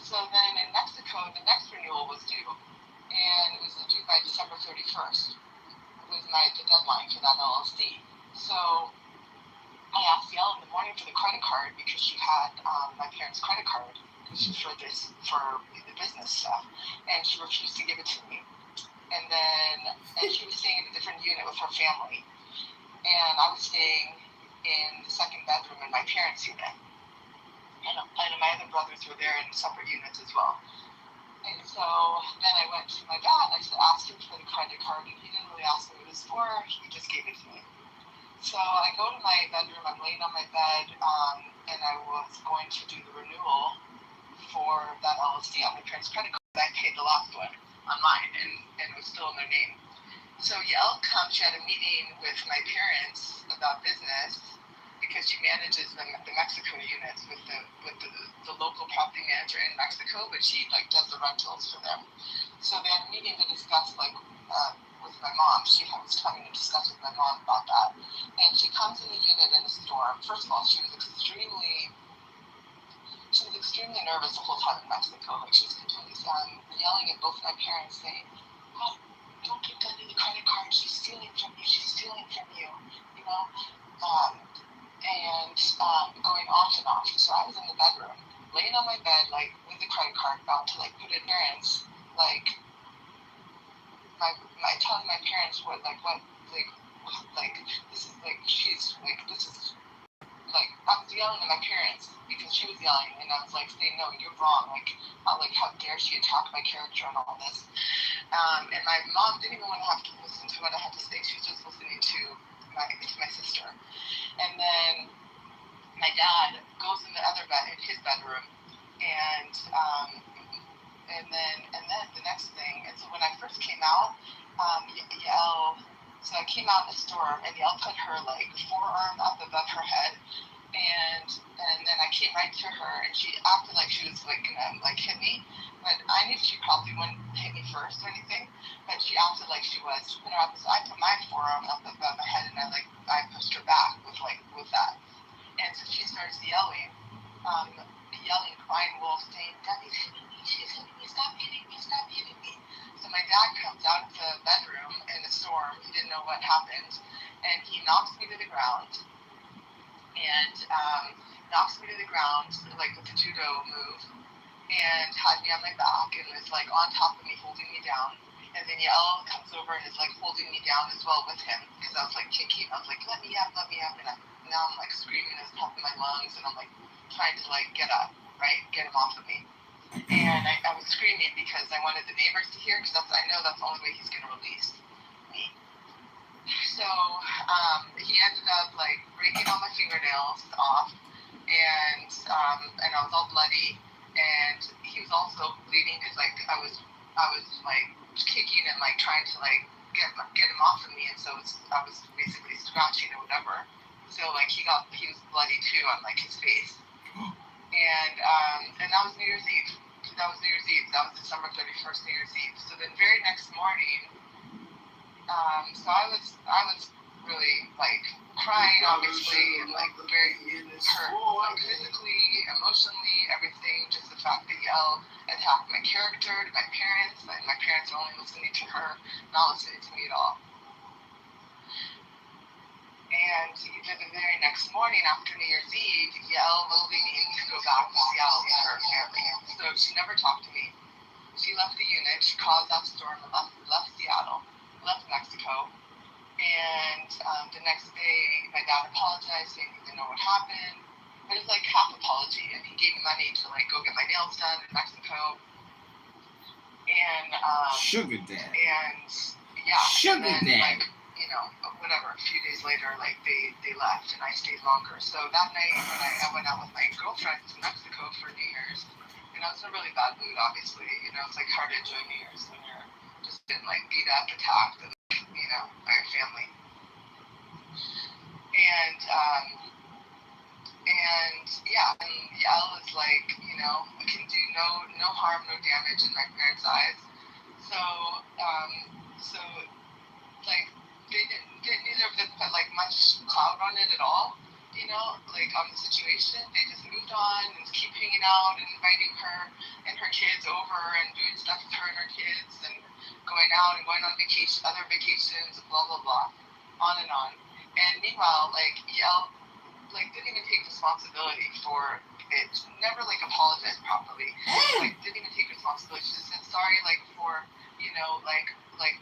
So then in Mexico, the next renewal was due, and it was due by December 31st. It was the deadline for that LLC. So I asked Yael in the morning for the credit card because she had my parents' credit card for the business stuff, and she refused to give it to me. And she was staying in a different unit with her family. And I was staying in the second bedroom in my parents' unit. And my other brothers were there in separate units as well. And so then I went to my dad and I asked him for the credit card, and he didn't really ask me what it was for, he just gave it to me. So I go to my bedroom, I'm laying on my bed, and I was going to do the renewal for that LLC on my parents' credit card. I paid the last one online, and it was still in their name. So Yael comes, she had a meeting with my parents about business because she manages the Mexico units with the local property manager in Mexico, but she does the rentals for them. So they had a meeting to discuss with my mom. She was coming to discuss with my mom about that. And she comes in the unit in a storm. First of all, she was extremely nervous the whole time in Mexico. Like, she was continually yelling at both my parents, saying, "Oh, don't give Dundee the credit card. She's stealing from you. She's stealing from you." You know, going off and off. So I was in the bedroom, laying on my bed, with the credit card, about to put it in parents, telling my parents I was yelling at my parents because she was yelling, and I was saying, "No, you're wrong. How dare she attack my character and all this." And my mom didn't even want to have to listen to what I had to say. She was just listening to my sister. And then my dad goes in the other bed, in his bedroom, and then the next thing. And so when I first came out, Yael. So I came out in the storm, and Yael put her forearm up above her head, and then I came right to her, and she acted like she was gonna hit me, but I knew she probably wouldn't hit me first or anything, but she acted like she was. She put her up, so I put my forearm up above her head, and I pushed her back with that, and so she starts yelling, crying wolf, saying, "Daddy's hitting me, she's hitting me, stop hitting me, stop hitting me." So my dad comes out of the bedroom in the storm. He didn't know what happened, and he knocks me to the ground, with the judo move, and had me on my back and was on top of me, holding me down. And then Yael comes over and is holding me down as well with him, because I was kicking. I was "Let me up, let me up," and now I'm screaming at the top of my lungs, and I'm trying to get up, right, get him off of me. And I was screaming because I wanted the neighbors to hear, because I know that's the only way he's going to release me. So he ended up breaking all my fingernails off, and I was all bloody, and he was also bleeding because I was kicking and trying to get him off of me, and so I was basically scratching or whatever. So he was bloody too on his face, and that was New Year's Eve. That was December 31st, New Year's Eve. So the very next morning, so I was really crying, obviously, and very hurt, physically, emotionally, everything. Just the fact that Yael attacked my character to my parents, and my parents are only listening to her, not listening to me at all. And the very next morning after New Year's Eve, Yael was leaving to go back to Seattle with her family. So she never talked to me. She left the unit, she caused that storm, and left Seattle, left Mexico. And the next day, my dad apologized, saying he didn't know what happened. but it's like half apology. And he gave me money to like go get my nails done in Mexico. And Sugar dad. and yeah, Sugar and then dad. like, you know, whatever, a few days later, like they left and I stayed longer. So that night when I went out with my girlfriend to Mexico for New Year's, you know, it's a really bad mood, obviously. You know, it's like hard to enjoy New Year's when you're just been like beat up, attacked, and you know, by your family. And yeah, and Yell is like, you know, can do no harm, no damage in my parents' eyes. So so like they didn't get neither of them put like much cloud on it at all, you know, like on the situation. They just moved on and keep hanging out and inviting her and her kids over and doing stuff with her and her kids and going out and going on vacation, other vacations, blah blah blah, on and on. And meanwhile, like Yell like didn't even take responsibility for it. Never like apologized properly. Like didn't even take responsibility. She just said sorry, like for, you know, like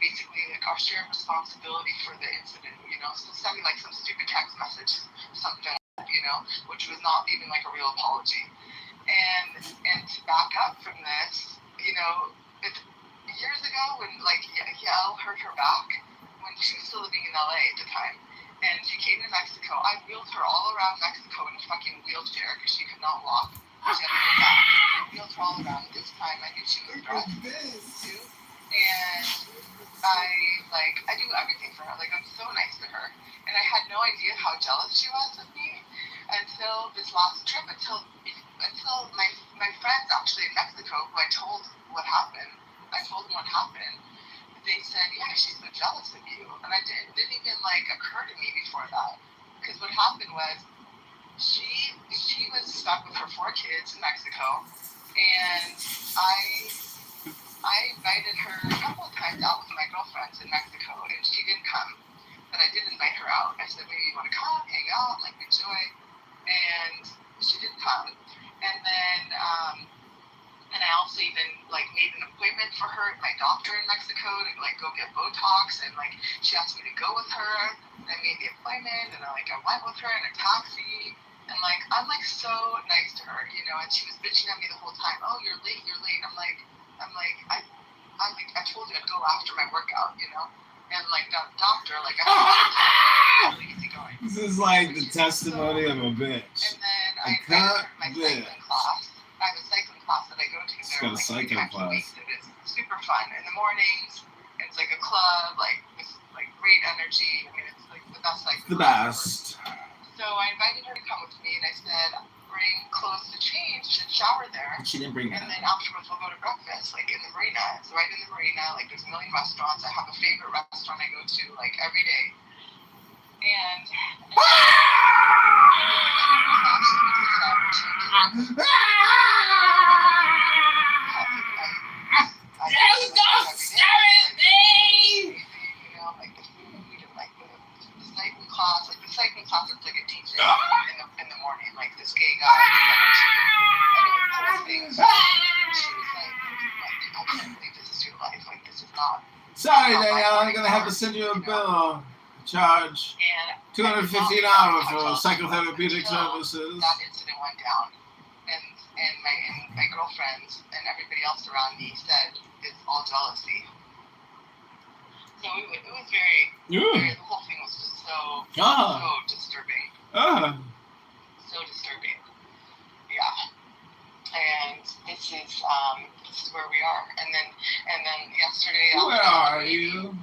basically like our shared responsibility for the incident, you know. So sending like some stupid text message, something, you know, which was not even like a real apology. And to back up from this, you know, years ago when like Yell hurt her back when she was still living in LA at the time. And she came to Mexico. I wheeled her all around Mexico in a fucking wheelchair because she could not walk. She had to go back. I wheeled her all around. This time I knew she was dressed too. And I do everything for her. Like I'm so nice to her. And I had no idea how jealous she was of me until this last trip, until my friends actually in Mexico who I told what happened. I told them what happened. They said, yeah, she's so jealous of you. And I didn't even like occur to me before that. Because what happened was she was stuck with her 4 kids in Mexico, and I invited her a couple of times out with my girlfriends in Mexico, and she didn't come. But I did invite her out. I said, maybe you want to come, hang out, like enjoy. And she didn't come. And then and I also even like made an appointment for her at my doctor in Mexico to like go get Botox, and like she asked me to go with her. And I made the appointment, and I went with her in a taxi, and like I'm like so nice to her, you know. And she was bitching at me the whole time. Oh, you're late. I'm like I told you I'd go after my workout, you know. And like the doctor, like I really easygoing. This is like the testimony of a bitch. And then I can't my cycling class. I have a cycling class that I go to It's there got a like 3 cycling times a week. class. It is super fun in the mornings. It's like a club, like with like great energy. I mean, it's like the best cycling The class best. ever. So I invited her to come with me, and I said, bring clothes to change and shower there. She didn't bring And that. then afterwards we'll go to breakfast, like in the marina. It's right in the marina. Like there's a million restaurants. I have a favorite restaurant I go to like every day. And Don't stare at me! You know, like the food and like the cycling class. Like the cycling class is like a DJ in the morning. Like this gay guy. Anyway, cool things. She was like, I can't believe this is your life. Like this is not. Sorry, Danielle, I'm gonna have to send you a bill. Charge $215 for psychotherapeutic services. That incident went down, and my girlfriends and everybody else around me said it's all jealousy. So it was very, the whole thing was just so disturbing. So disturbing. Yeah. And this is where we are. And then yesterday. Where are you?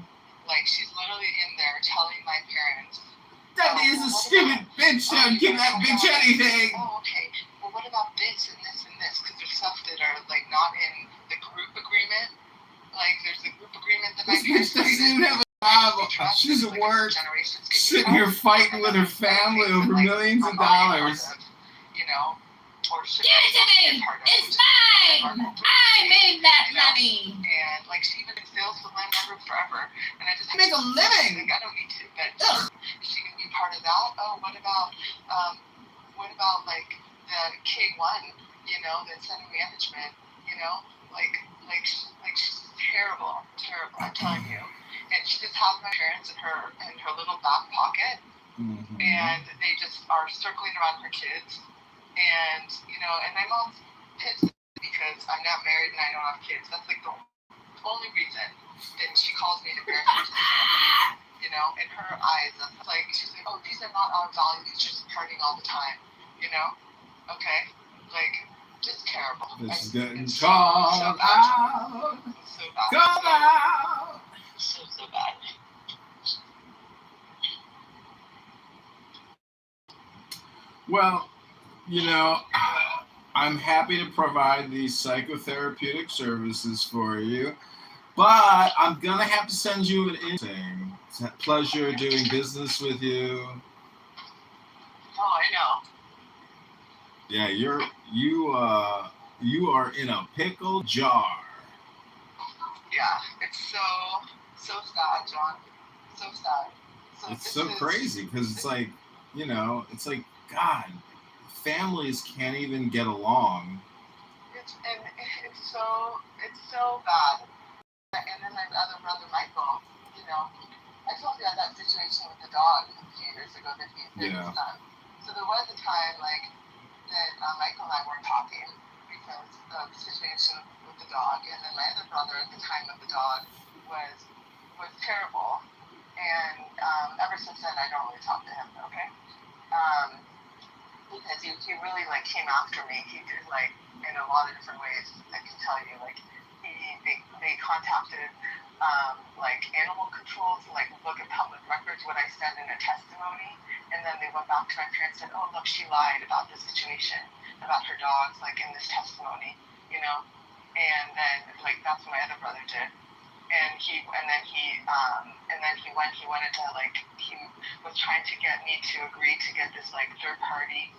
Like she's literally in there telling my parents. That is a stupid bitch. Don't give that bitch anything. Oh, okay. Well, what about this and this and this? Because there's stuff that are like not in the group agreement. Like there's the group agreement that my This bitch parents doesn't even have a job. She's at work, sitting here fighting with her family over millions of dollars. You know, or Give it to me! It's mine! I made that money! And like she even fails to lend my room forever. And I just Make a living! Like, I don't need to, but is she gonna be part of that? Oh, what about like the K1, you know, the center management, you know, like she's terrible, I'm telling you. And she just has my parents in her little back pocket, and they just are circling around her kids. And, and my mom's pissed because I'm not married and I don't have kids. That's like the only reason. And she calls me to bear her, in her eyes, that's like, she's like, oh, these are not our values, just partying all the time, okay, like, just terrible. This is getting called out. So bad. Called out. So bad. Well, I'm happy to provide these psychotherapeutic services for you, but I'm gonna have to send you an thing. It's a pleasure doing business with you. Oh, I know. Yeah, you are in a pickle jar. Yeah, it's so sad, John. So sad. It's so crazy because it's like, God, families can't even get along. It's so bad. And then my other brother, Michael, I told you that situation with the dog a few years ago that he hit his son. So there was a time that Michael and I weren't talking because of the situation with the dog, and then my other brother at the time of the dog was terrible, and ever since then I don't really talk to him. Okay, because he really came after me. He did in a lot of different ways. I can tell you they contacted animal control to look at public records what I said in a testimony, and then they went back to my parents and said, oh look, she lied about this situation about her dogs in this testimony, and then that's what my other brother did, and he wanted to he was trying to get me to agree to get this third party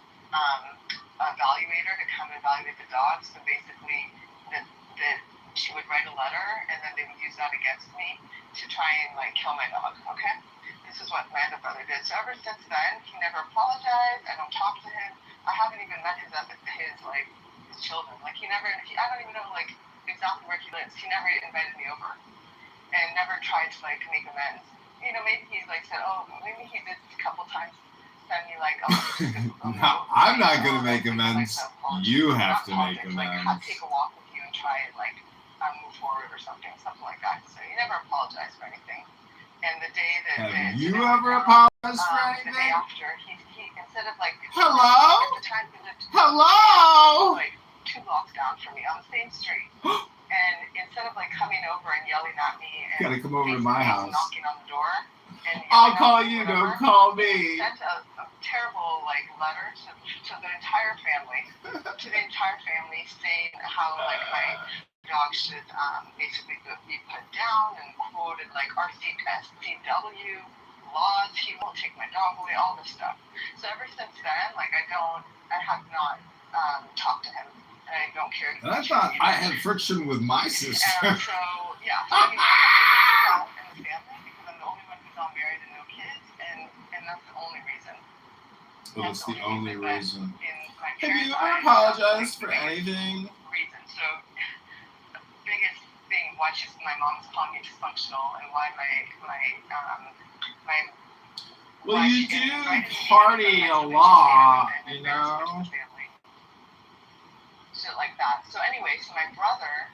evaluator to come evaluate the dogs. So basically that she would write a letter and then they would use that against me to try and kill my dog. Okay, this is what my other brother did. So ever since then he never apologized. I don't talk to him. I haven't even met his children. I don't even know exactly where he lives. He never invited me over and never tried to make amends. Maybe he said, oh, maybe he did a couple times send me No, I'm not gonna make amends. You have to make amends. I'll take a walk with you and try and move forward or something like that. So he never apologized for anything. And the day that have you ever apologized for anything? The day after, he instead of hello? At the time he lived hello? 2 blocks down from me on the same street. And instead of coming over and yelling at me and gotta come over to my house, knocking on the door, and I'll call you, don't call me. He sent a terrible letter to the entire family, saying how my dog should basically be put down, and quoted RCSCW laws. He won't take my dog away, all this stuff. So ever since then, I have not talked to him. I don't care. And I thought I had friction with my sister. And so, yeah. So in the family because I'm the only one who's not married and no kids, and that's the only reason. Well, that's the only reason. Have you ever apologized for anything? Reason. So, the biggest thing, why my mom's calling me dysfunctional, and why well, you do party a lot, Shit like that. So anyway, my brother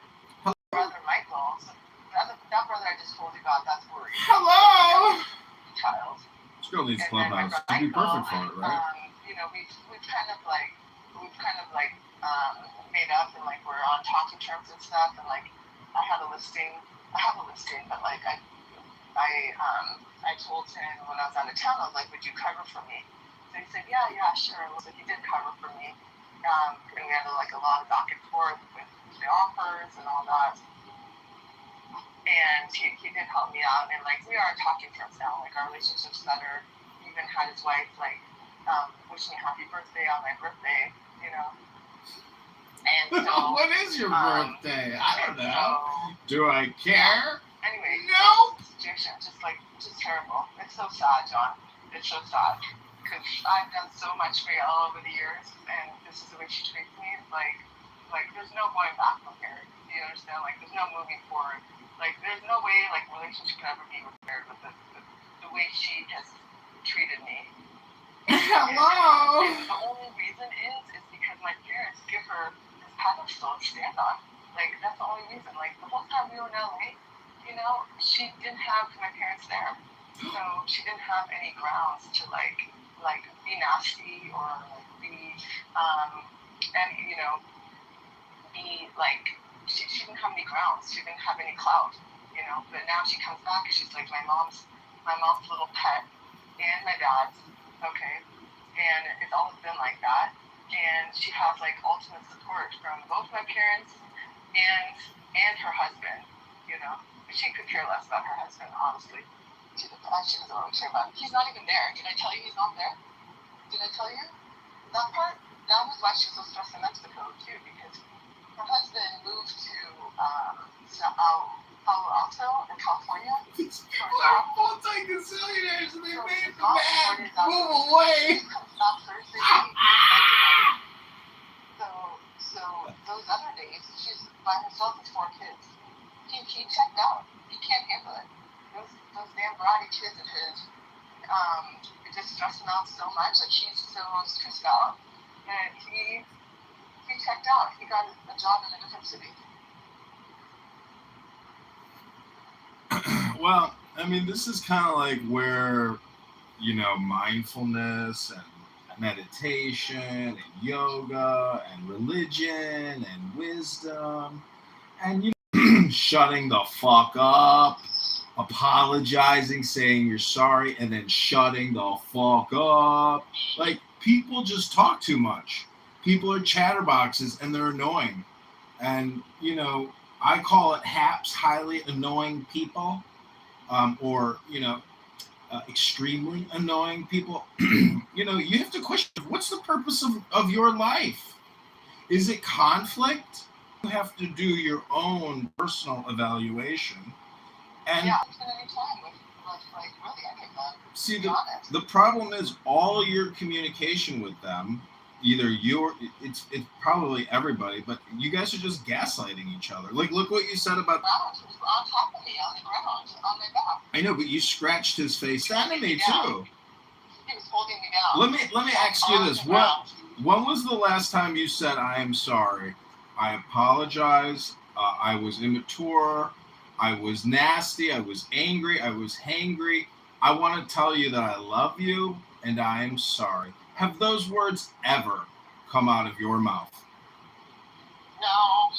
Michael, so that brother I just told you about, that's where he's hello. Child. This girl needs Clubhouse. She'd be perfect for it, right? We've kind of made up, and we're on talking terms and stuff, and I have a listing, but I told him when I was out of town, I was like, would you cover for me? So he said, yeah, sure. So he did cover for me. And we had a lot of back and forth with the offers and all that. And he did help me out, and we are talking terms now. Our relationship's better. He even had his wife wish me happy birthday on my birthday, And so what is your birthday? I don't know. Do I care? Anyway, no. Situation just terrible. It's so sad, John. It's so sad. Because I've done so much for you all over the years, and this is the way she treats me. There's no going back from here. Do you understand? There's no moving forward. There's no way relationship could ever be repaired with the way she has treated me. Hello. And the only reason is had no stone to stand on. Like, that's the only reason. Like, the whole time we were in LA, you know, she didn't have my parents there. So she didn't have any grounds to, like be nasty or, like, be, and, you know, be, like, she didn't have any grounds. She didn't have any clout, you know. But now she comes back and she's like my mom's little pet and my dad's, okay? And it's always been like that. And she has, like, ultimate support from both my parents and her husband, you know. She could care less about her husband, honestly. She doesn't really care about him. He's not even there. Did I tell you he's not there? Did I tell you? That part? That was why she was so stressed in Mexico, too, because her husband moved to Palo Alto in California. These people are multi-gazillionaires and they made the man move away. Not Thursday. So those other days, she's by herself with 4 kids. He checked out. He can't handle it. Those damn bratty kids of his, it just stressed him out so much. Like, he's so stressed out. And he checked out. He got a job in a different city. Well, I mean, this is kind of like where, you know, mindfulness and meditation and yoga and religion and wisdom and, you know, shutting the fuck up, apologizing, saying you're sorry, and then shutting the fuck up. Like, people just talk too much. People are chatterboxes and they're annoying. And, you know, I call it HAPS, highly annoying people, or, you know, extremely annoying people. You know, you have to question, what's the purpose of your life? Is it conflict? You have to do your own personal evaluation. And Yeah, I'm spending time with like, really any of them. see, To be honest. the problem is all your communication with them, either it's probably everybody, but you guys are just gaslighting each other. Like, look what you said about. Ground was on top of me, on the ground, on my back. I know, but you scratched his face. That to me too. He was holding me down. Let me ask you this: when was the last time you said I am sorry? I apologize. I was immature. I was nasty. I was angry. I was hangry. I want to tell you that I love you and I am sorry. Have those words ever come out of your mouth? No.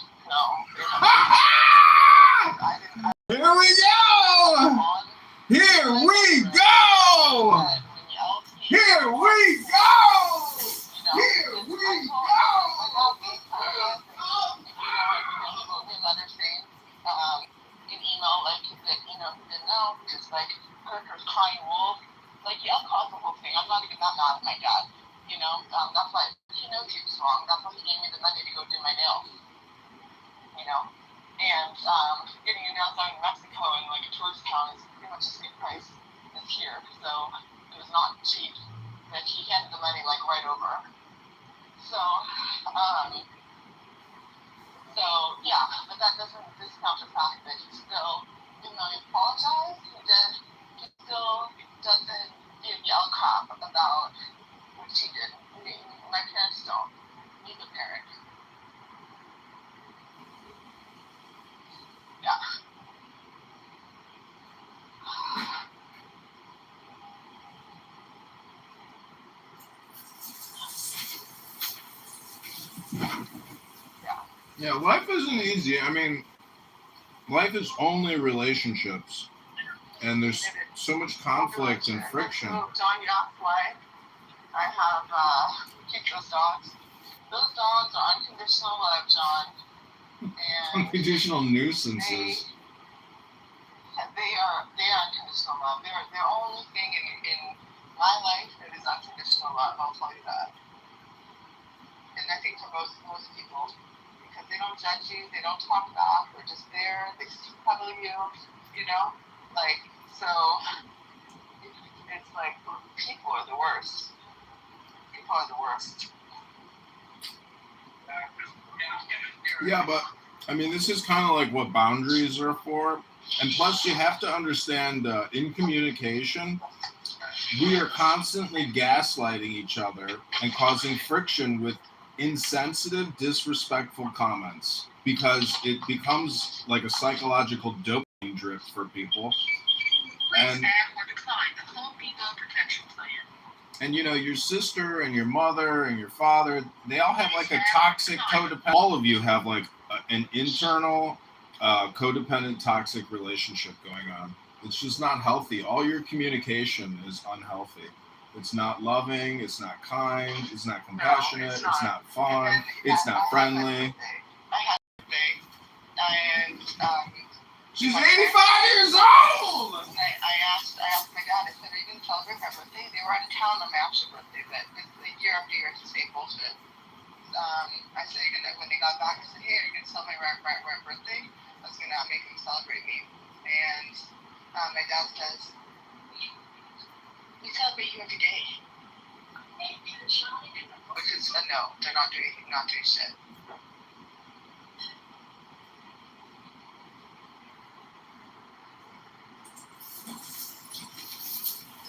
Here we go! Here we go! Here we go! Here we go! An email like that, you know, he didn't know, just like Kirker's crying wolf. Like, yeah, I'll cause the whole thing. I'm not even that mad at my dad. You know, that's why he knows he was wrong. That's why he gave me the money to go do my nails. You know, and getting your nails done in Mexico in like a tourist town is pretty much the same price as here. So it was not cheap. But he handed the money like right over. So yeah, but that doesn't discount the fact that he still, even though he apologized, he still doesn't give y'all crap about what she did. I mean, my parents don't. He's a parent. Yeah. Yeah, life isn't easy. I mean, life is only relationships, and there's so much conflict and friction. So, John, you asked why I have keep those dogs. Those dogs are unconditional love, John. And Unconditional nuisances. they are unconditional love. They're the only thing in my life that is unconditional love. I'll tell you that. And I think for most people, because they don't judge you, they don't talk back, they're just there, they cuddle you, you know? Like, so, it's like, people are the worst. People are the worst. Yeah, but, I mean, this is kind of like what boundaries are for. And plus, you have to understand, in communication, we are constantly gaslighting each other and causing friction with insensitive, disrespectful comments, because it becomes like a psychological dopamine drip for people. And you know, your sister and your mother and your father, they all have like a toxic codependent. All of you have like an internal codependent toxic relationship going on. It's just not healthy. All your communication is unhealthy. It's not loving, it's not kind, it's not compassionate, it's not fun, it's not friendly. I had a birthday, and She's 85 years old! I asked my dad, I said, I didn't celebrate my birthday. They were out of town on my actual birthday, but year after year, it's the same bullshit. I said, when they got back, I said, hey, are you going to celebrate my birthday? I was going to make them celebrate me. And my dad says, we celebrate you every day. Which is a no, they're not doing shit.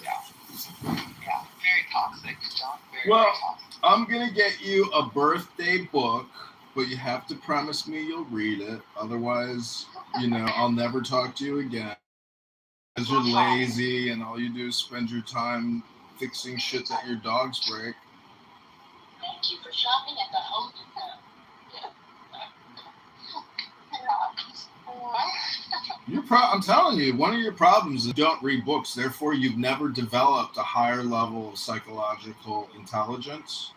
Yeah, very toxic, John. Very toxic. I'm gonna get you a birthday book, but you have to promise me you'll read it. Otherwise, you know, I'll never talk to you again. Because you're lazy and all you do is spend your time fixing shit that your dogs break. Thank you for shopping at the Home Depot. I'm telling you, one of your problems is you don't read books. Therefore, you've never developed a higher level of psychological intelligence.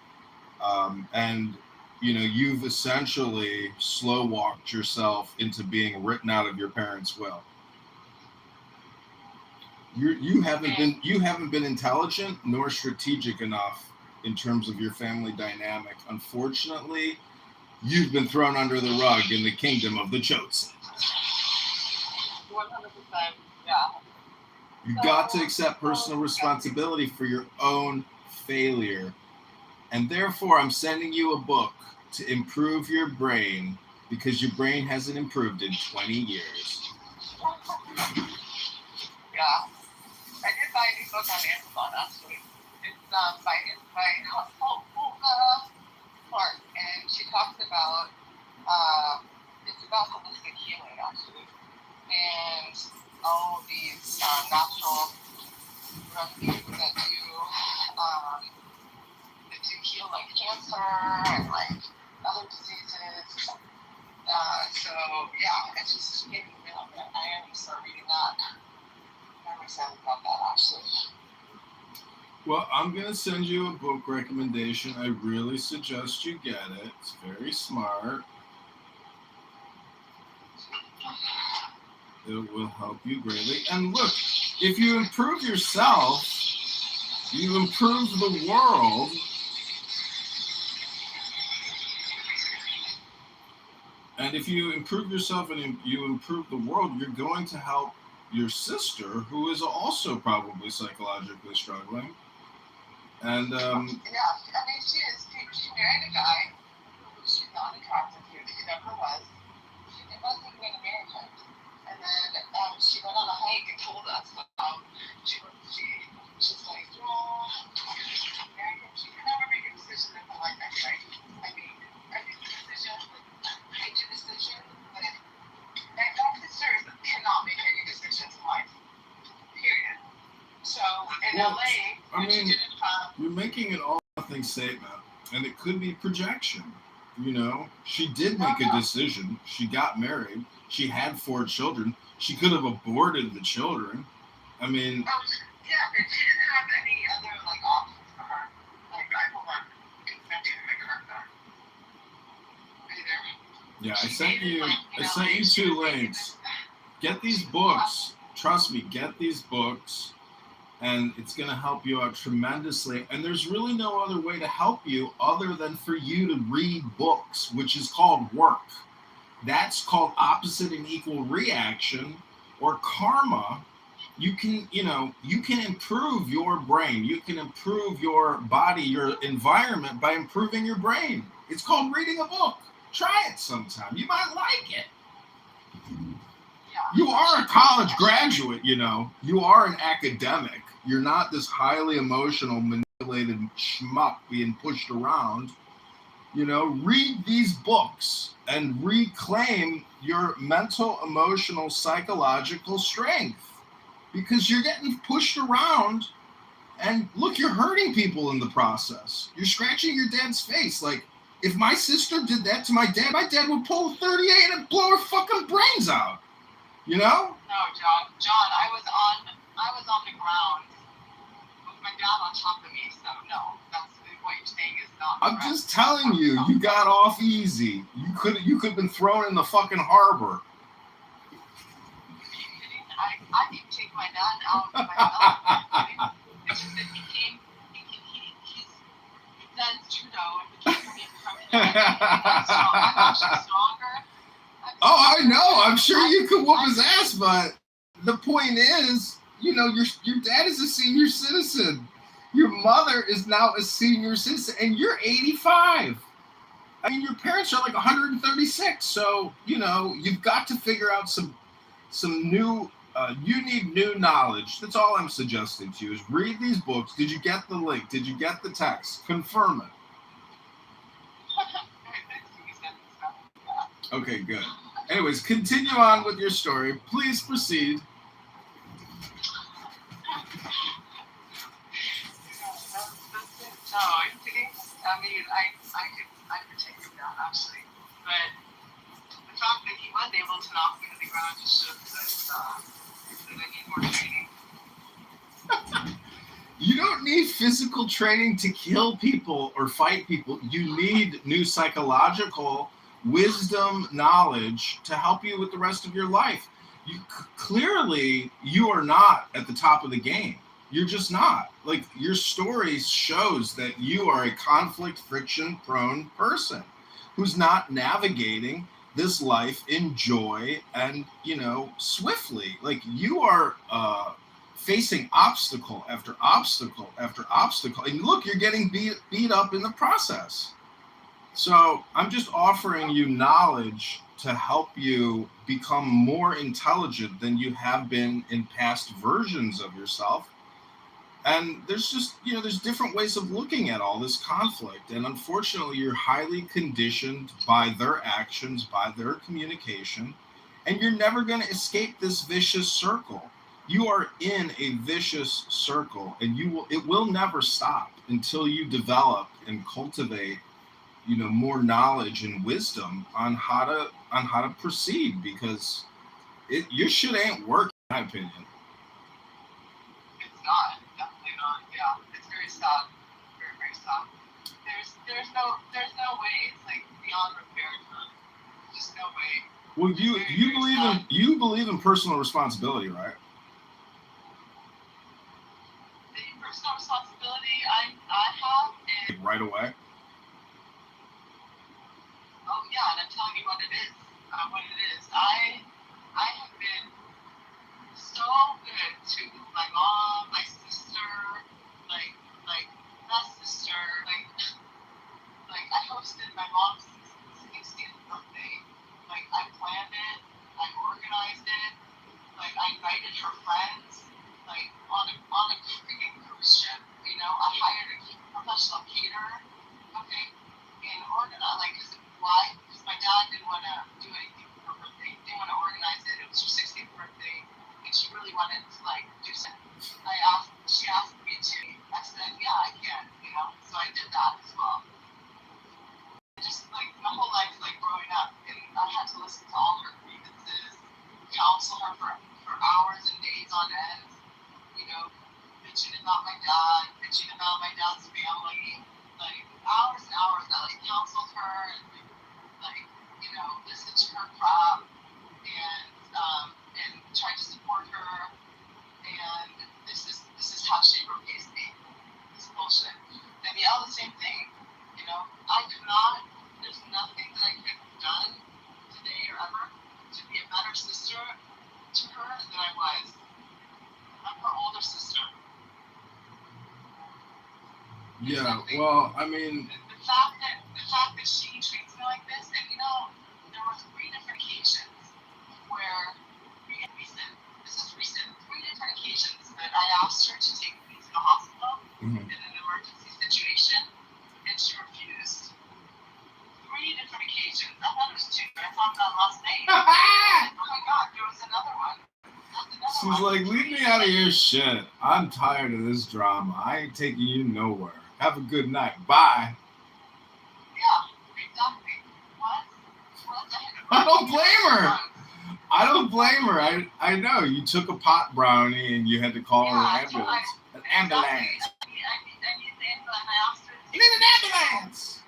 And, you know, you've essentially slow walked yourself into being written out of your parents' will. You haven't been intelligent nor strategic enough in terms of your family dynamic. Unfortunately, you've been thrown under the rug in the kingdom of the Chosen. 100%, yeah. You've got to accept personal responsibility for your own failure. And therefore, I'm sending you a book to improve your brain, because your brain hasn't improved in 20 years. Yeah. I did buy a new book on Amazon, actually. It's by Hulda Clark, and she talks about, it's about holistic healing, actually. And all of these natural remedies that do heal, like cancer and like other diseases. So yeah, it's just made me real. I am start reading that. I'm excited about that, actually. Well, I'm going to send you a book recommendation. I really suggest you get it. It's very smart. It will help you greatly. And look, if you improve yourself, you improve the world. And if you improve yourself and you improve the world, you're going to help your sister, who is also probably psychologically struggling. And yeah, I mean, she married a guy who she's not attracted to. She never was. She wasn't even a marriage. And then she went on a hike and told us she's like, she can never make a decision in her life, right? I mean, every decision, I do decisions, but my sisters cannot make any decisions in life. Period. So in LA, you're making an all-nothing statement, and it could be projection. You know, she did make a decision. She got married. She had 4 children. She could have aborted the children. I mean... yeah, but she didn't have any other, like, options for her. Like, hold on. Consenting to make her back. Yeah, I sent you 2 links. Get these books. Trust me, get these books. And it's going to help you out tremendously. And there's really no other way to help you other than for you to read books, which is called work. That's called opposite and equal reaction, or karma. You can improve your brain. You can improve your body, your environment by improving your brain. It's called reading a book. Try it sometime. You might like it. You are a college graduate, you know. You are an academic. You're not this highly emotional, manipulated schmuck being pushed around. You know, read these books and reclaim your mental, emotional, psychological strength, because you're getting pushed around, and look, you're hurting people in the process. You're scratching your dad's face. Like, if my sister did that to my dad would pull a 38 and blow her fucking brains out. You know? No, John, I was on the ground with my dad on top of me, so no, that's what you're saying is not I'm correct. just telling you, you got off easy. You could have been thrown in the fucking harbor. Are you kidding? I didn't take my dad out myself. It's just that he's done judo and he keeps me from I'm actually stronger. Oh, I know. I'm sure you could whoop his ass, but the point is, you know, your dad is a senior citizen. Your mother is now a senior citizen, and you're 85. I mean, your parents are like 136. So, you know, you've got to figure out some new. You need new knowledge. That's all I'm suggesting to you is read these books. Did you get the link? Did you get the text? Confirm it. Okay, good. Anyways, continue on with your story. Please proceed. No, I'm kidding. I mean, I could take him down, actually. But the fact that he was able to knock me to the ground just shows that I need more training. You don't need physical training to kill people or fight people. You need new psychological wisdom, knowledge to help you with the rest of your life. Clearly, you are not at the top of the game. You're just not. Like, your story shows that you are a conflict, friction-prone person who's not navigating this life in joy and, you know, swiftly. Like, you are facing obstacle after obstacle after obstacle. And look, you're getting beat up in the process. So I'm just offering you knowledge to help you become more intelligent than you have been in past versions of yourself. And there's just, you know, there's different ways of looking at all this conflict. And unfortunately, you're highly conditioned by their actions, by their communication, and you're never going to escape this vicious circle. You are in a vicious circle, and it will never stop until you develop and cultivate, you know, more knowledge and wisdom on how to proceed, because your shit ain't working, in my opinion. It's not, definitely not. Yeah, it's very sad, very, very sad. There's no way. It's like beyond repair. Just no way. Well, you believe in personal responsibility, right? The personal responsibility I have is right away. Oh yeah, and I'm telling you what it is. I have been so good to my mom, my sister, like that sister, like I hosted my mom's 60th birthday. Like I planned it, I organized it, like I invited her friends, like on a freaking cruise ship. You know, I hired a professional caterer, okay, and organized like. Why? Because my dad didn't want to do anything for her birthday. He didn't want to organize it. It was her 60th birthday, and she really wanted to like do something. She asked me to. I said, yeah, I can. You know, so I did that as well. Just like my whole life, like growing up, and I had to listen to all her grievances, counsel her for hours and days on end. You know, bitching about my dad, bitching about my dad's family, like hours and hours. I like counseled her. And, like, you know, listen to her crap and try to support her, and this is how she repays me. This bullshit. And yeah, the same thing. You know, there's nothing that I could have done today or ever to be a better sister to her than I was. I'm her older sister. Yeah, well, I mean, the fact that she treats me like this, and you know, there were 3 different occasions where this is recent, 3 different occasions that I asked her to take me to the hospital in an emergency situation, and she refused. She's like, leave me out of your shit. I'm tired of this drama. I ain't taking you nowhere. Have a good night. Bye. Yeah, exactly. What? I don't blame her. I don't blame her. I know. You took a pot brownie and you had to call an ambulance. An ambulance. I need the ambulance. I asked her to You need an ambulance.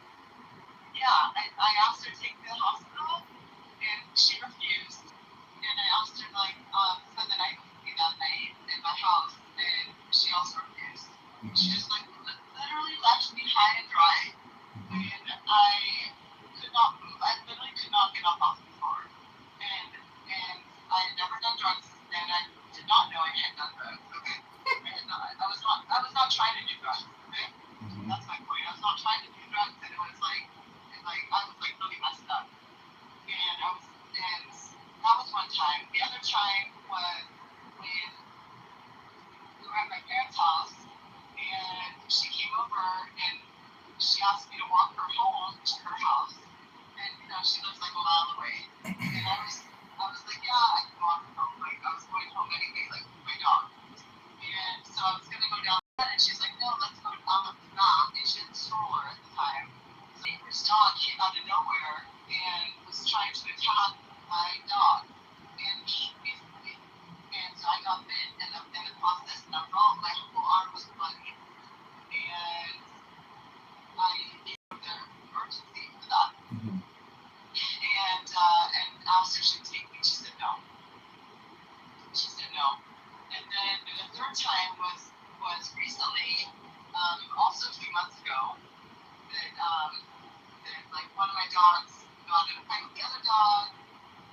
Yeah, I asked her to take me to the hospital, and she refused. And I asked her, like, spend the night with me that night in my house, and she also refused. She just, like, literally left me high and dry, and I could not move. I literally could not get up off the floor. And I had never done drugs, and I did not know I had done drugs, okay? I had not. I was not trying to do drugs, okay? That's my point. I was not trying to do drugs, and it was like I was like really messed up. And that was one time. The other time was when we were at my parents' house, and she came over and she asked me to walk her home to her house. And she lives like a mile away. And I was like, yeah, I can walk her home. Like I was going home anyway, like with my dog. And so I was gonna go down, and she's like, no, let's go down the back. And she had a stroller at the time. The neighbor's dog came out of nowhere and was trying to attack my dog. And so I got bit in the process, and my whole arm was bloody. And I gave her the emergency for that. And asked her if she'd take me. She said no. And then the third time was recently, also a few months ago, that like one of my dogs got in a fight with the other dog,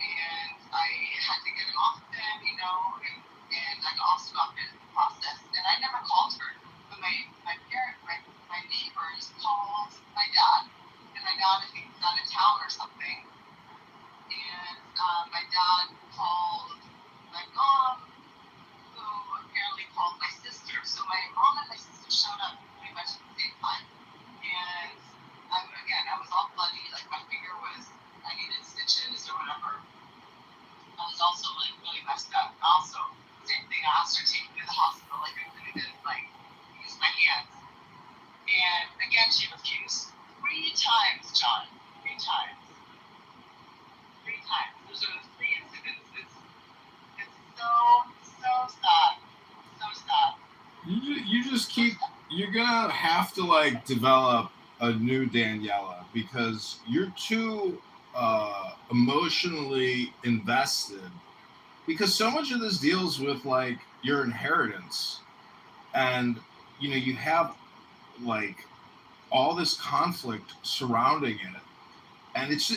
and I had to get him off of him, and I also got bit in the process. And I never called her, but my neighbors called my dad, and my dad, I think, was out of town or something. And my dad called my mom, who apparently called my sister. So my mom and my sister showed up pretty much at the same time. And I was all bloody, like my finger I needed stitches or whatever. I was also like really messed up. Also, same thing, I asked her to take me to the hospital, like I couldn't even like use my hands. And again, she refused. 3 times, John. 3 times. 3 times. Those are the 3 incidents. It's so sad. So sad. You just keep. You're gonna have to like develop a new Daniela because you're too emotionally invested. Because so much of this deals with like your inheritance, and you have like all this conflict surrounding it, and it's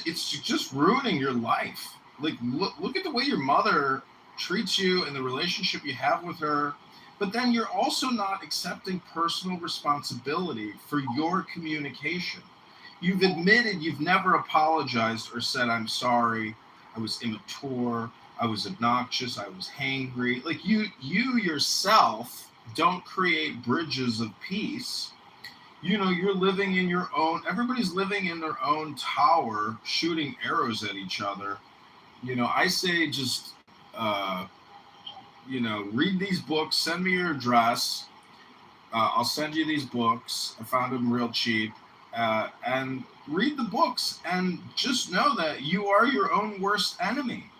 just ruining your life. Like look at the way your mother treats you and the relationship you have with her, but then you're also not accepting personal responsibility for your communication. You've admitted you've never apologized or said, I'm sorry, I was immature, I was obnoxious, I was hangry. Like you yourself don't create bridges of peace. You're living in your own, everybody's living in their own tower, shooting arrows at each other. I say just, read these books, send me your address. I'll send you these books. I found them real cheap. And read the books and just know that you are your own worst enemy.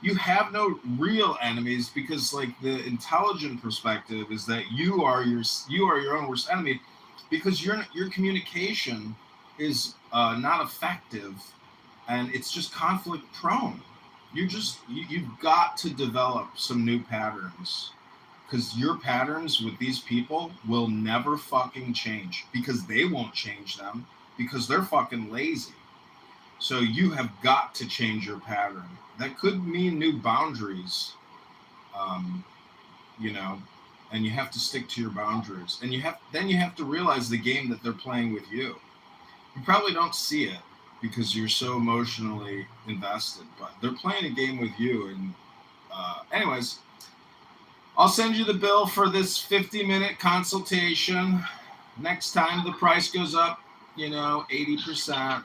You have no real enemies because like the intelligent perspective is that you are your own worst enemy because your communication is not effective and it's just conflict prone. You've got to develop some new patterns because your patterns with these people will never fucking change because they won't change them because they're fucking lazy. So you have got to change your pattern. That could mean new boundaries, and you have to stick to your boundaries. And you have to realize the game that they're playing with you. You probably don't see it because you're so emotionally invested, but they're playing a game with you. And anyways, I'll send you the bill for this 50-minute consultation. Next time the price goes up, 80%.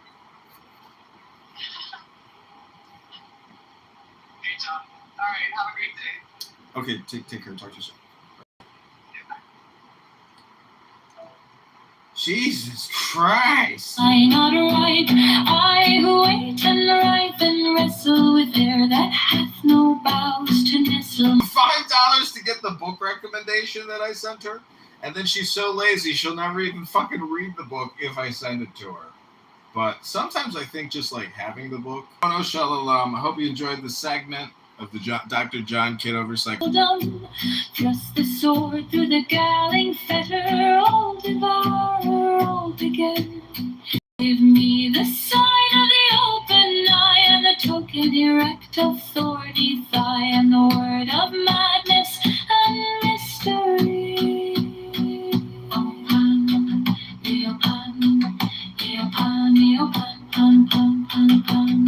Hey, John. All right, have a great day. Okay, take care. Talk to you soon. Jesus Christ! I not right, I who wait and ripe and wrestle with air that hath no boughs to nestle. $5 to get the book recommendation that I sent her, and then she's so lazy she'll never even fucking read the book if I send it to her. But sometimes I think just like having the book. Oh no, shalom. I hope you enjoyed the segment of the Dr. John Kitover cycle. Thrust the sword through the galling fetter, all devourer, all begin. Give me the sign of the open eye and the token erect of thorny thigh and the word of madness and mystery.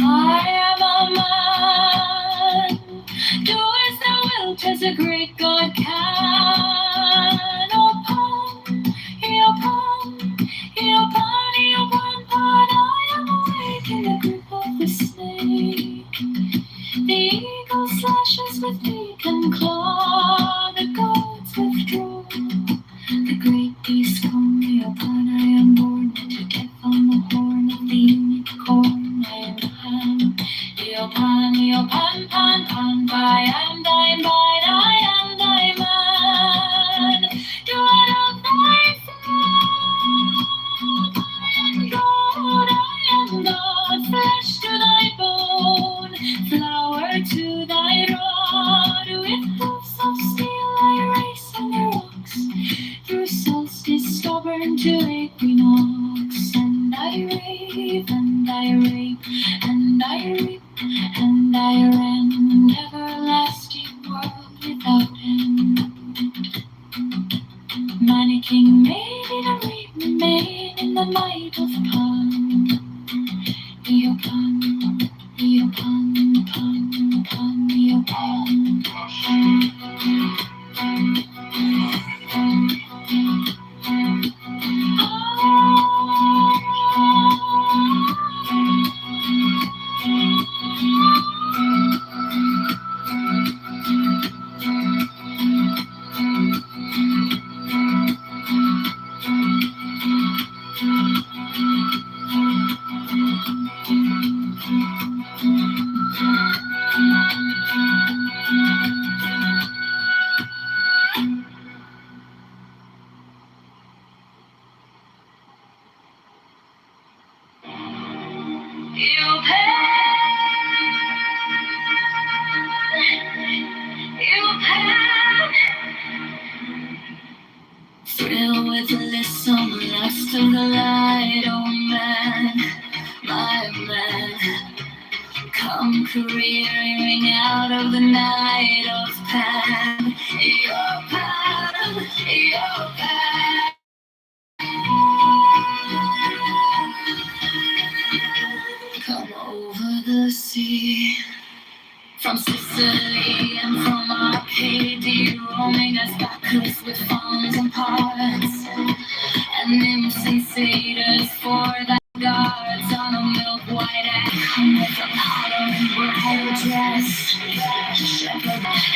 I am a man. Do as thou wilt, as a great God can. I am awake in the grip of the snake. The eagle slashes with beak and claw, the goats withdraw. The great beast come me upon, I am born to death on the horn of the unicorn. I am Han, Eopan, Pan, I am thy bide, I am thy man. Do I of thy God, I am God, flesh to thy bone, flower to thy rod. With hoofs of steel I race on the rocks, through solstice stubborn to equinox. And I rave, and I rape, and I reap, and I rend, everlasting world without end. Mannequin made in a reaping, made in the might of Pan. Eopan, Eopan, Pan, Eopan. Thrill with the listen, lust of the light, oh man, my man. Come careering out of the night of Pan. Eopan, Eopan. Come over the sea, from Sicily and from Arcadia, roaming us backwards with fawns and parts, and nymphs and satyrs for thy guards on a milk white ass, come with a powder and bridal dress,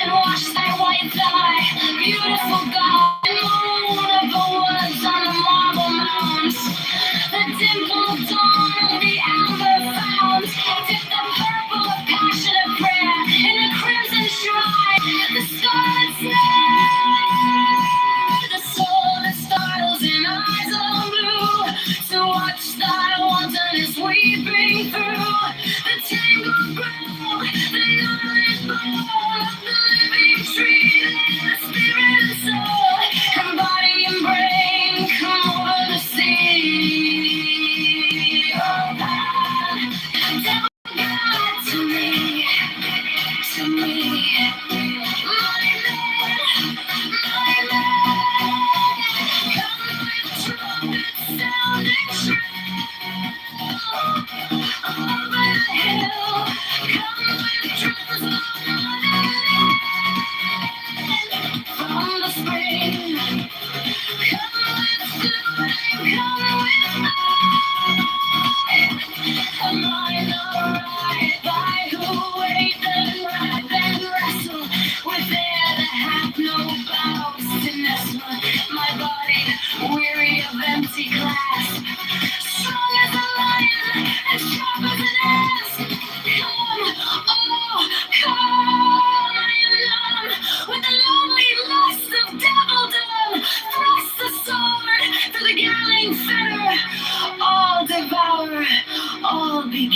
and wash thy white thigh, beautiful God, and moon of the woods on the marble mounds, the dimpled dawn of the amber founds, dip the purple of passionate prayer in the crimson shrine, the scarlet snare.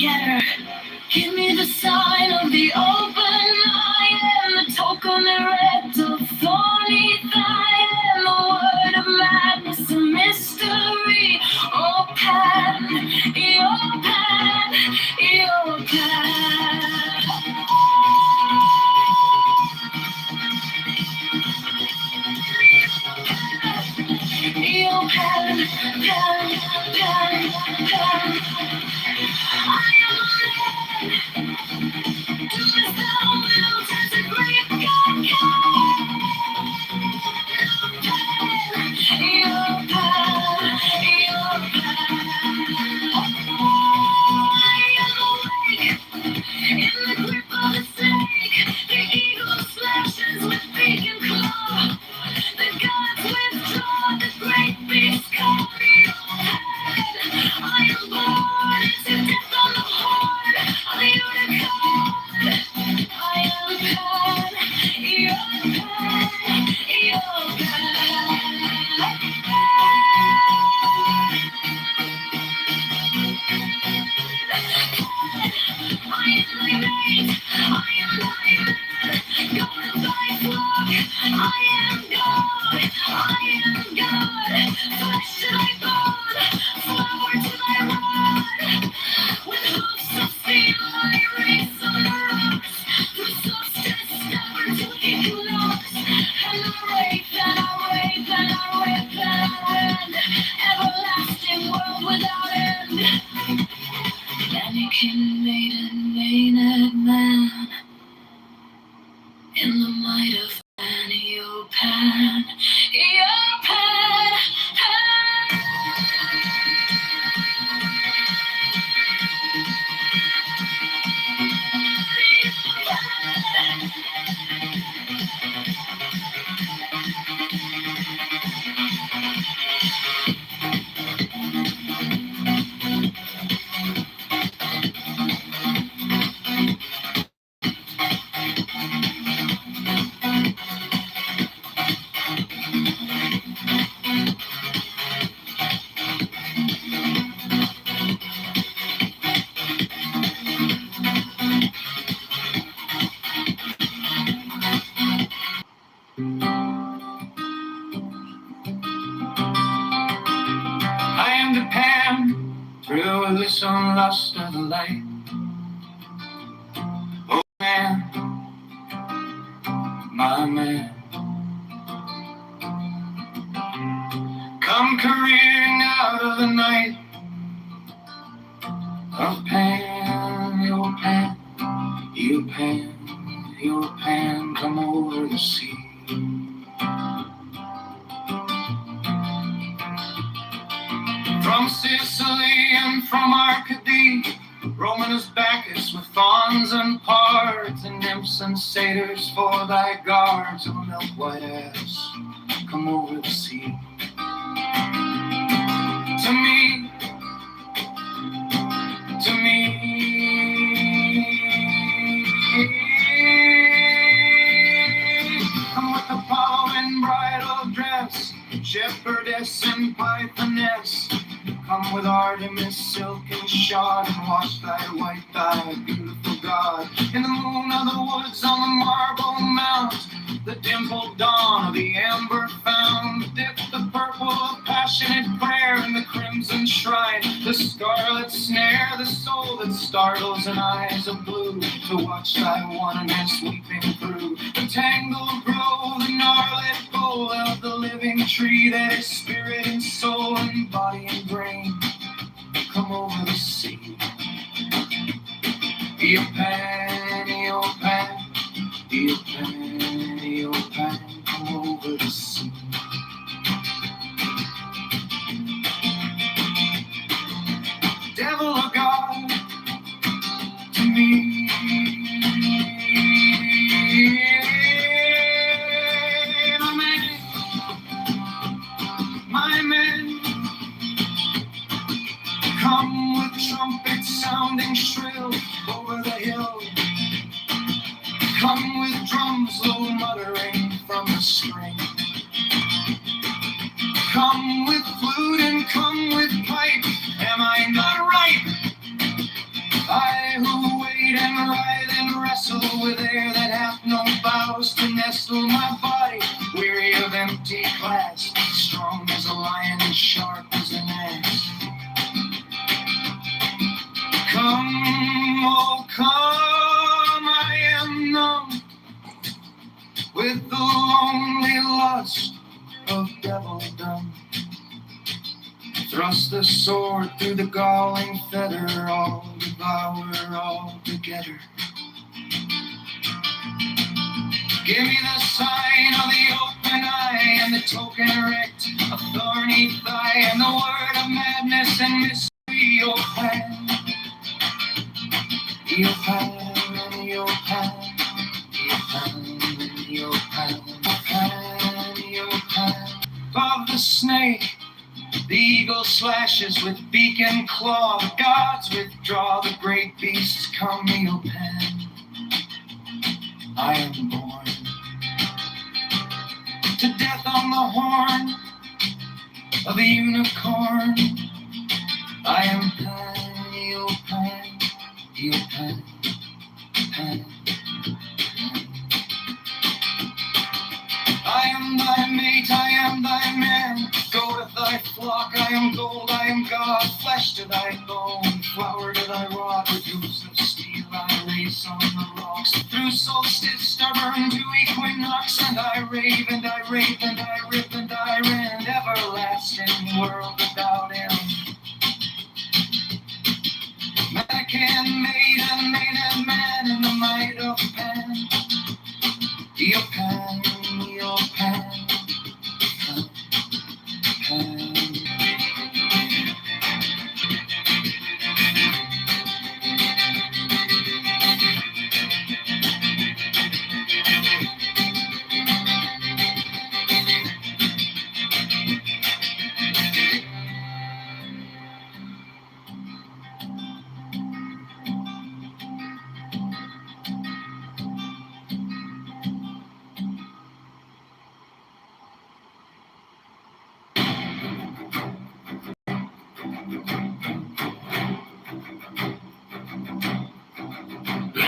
go-getter. Give me the sign of the open I am, the token erect of thorny thigh, and the word of madness, a mystery. Oh, Pan, your Pan, your Pan. Your Pan, Pan, Pan, Pan. I am a man. Do as thou wilt, as a great God can. Your Pan, your Pan. I am awake in the grip of the snake. The eagle slashes with beak and claw. The gods withdraw, the great beast come your head. I am born into death on the horn of the unicorn. I am Pan, your Pan, your I am thy mate, I am thy man. God of thy flock, I am God, I am God. Flesh to thy bone, flower to thy rod. With hoofs of steel, I race on the rocks. Through solstice, stubborn to equinox. And I rape, and I rape, and I rip, and I rend. Everlasting world without end. Mannequin maiden, maynard man. In the might of Pan, your Pan, your Pan. I am the Pan, through the sun lust of the light. Oh man, my man, come careering out of the night of Pan, your Pan, your Pan, your Pan, come over the sea. From Sicily and from Arcady, Romanus Bacchus with fawns and pards, and nymphs and satyrs for thy guards, of milk white ass, come over the sea. To me, to me, come with Apollo in bridal dress, shepherdess and pythoness. Come with Artemis, silk and shod, and wash thy white thigh, beautiful God. In the moon of the woods, on the marble mount, the dimpled dawn of the amber found. Dip the purple of passionate prayer in the crimson shrine, the scarlet snare, the soul that startles in eyes of blue, to watch thy oneness weeping through the tangled grove, the gnarled bole of the living tree that is spirit and soul and body and brain. Come over the sea. Your Pan, your Pan, your Pan, your Pan, come over the sea. Devil or God, to me, my man, come with trumpets sounding shrill over the hills Thrust the sword through the galling fetter, all devour all together. Give me the sign of the open eye and the token erect, a thorny thigh and the word of madness and mystery. Your pan, your pan, your pan, your pan, your pan, your pan. Above the snake, the eagle slashes with beak and claw. The gods withdraw, the great beasts come. Your pan, I am born to death on the horn of a unicorn. I am Pan, your Pan, your Pan, Pan. I am thy mate, I am thy man. Go with thy flock, I am gold, I am God. Flesh to thy bone, flower to thy rod. With hooves of steel I race on the rocks. Through solstice stubborn to equinox. And I rave and I rave and I rip and I rend. Everlasting world without end. Mannequin, maiden, maiden, man in the might of Pan. Your Pan, your Pan, Pan, Pan.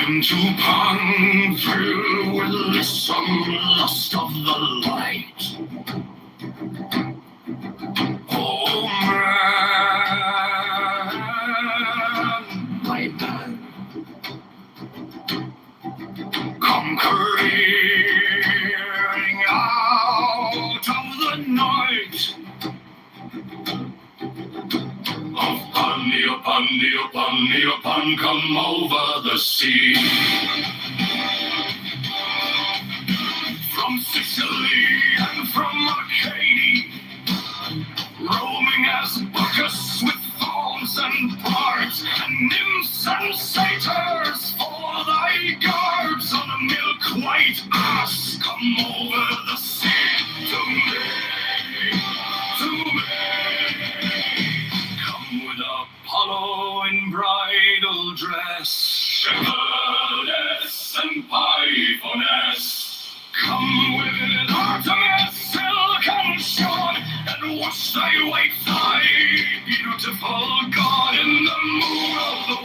Into Pan, filled with lissome lust of the light. Oh man, my man, come careering out of the night. Pan, come over the sea. From Sicily and from Arcady, roaming as Bacchus with thorns and barbs, and nymphs and satyrs for thy garbs. On a milk-white ass, come over the sea to me, to me. Come with Apollo in bridal dress, shepherdess and pythoness. Come with Artemis, silk and shod, and wash thy white thigh, beautiful God, in the moon of the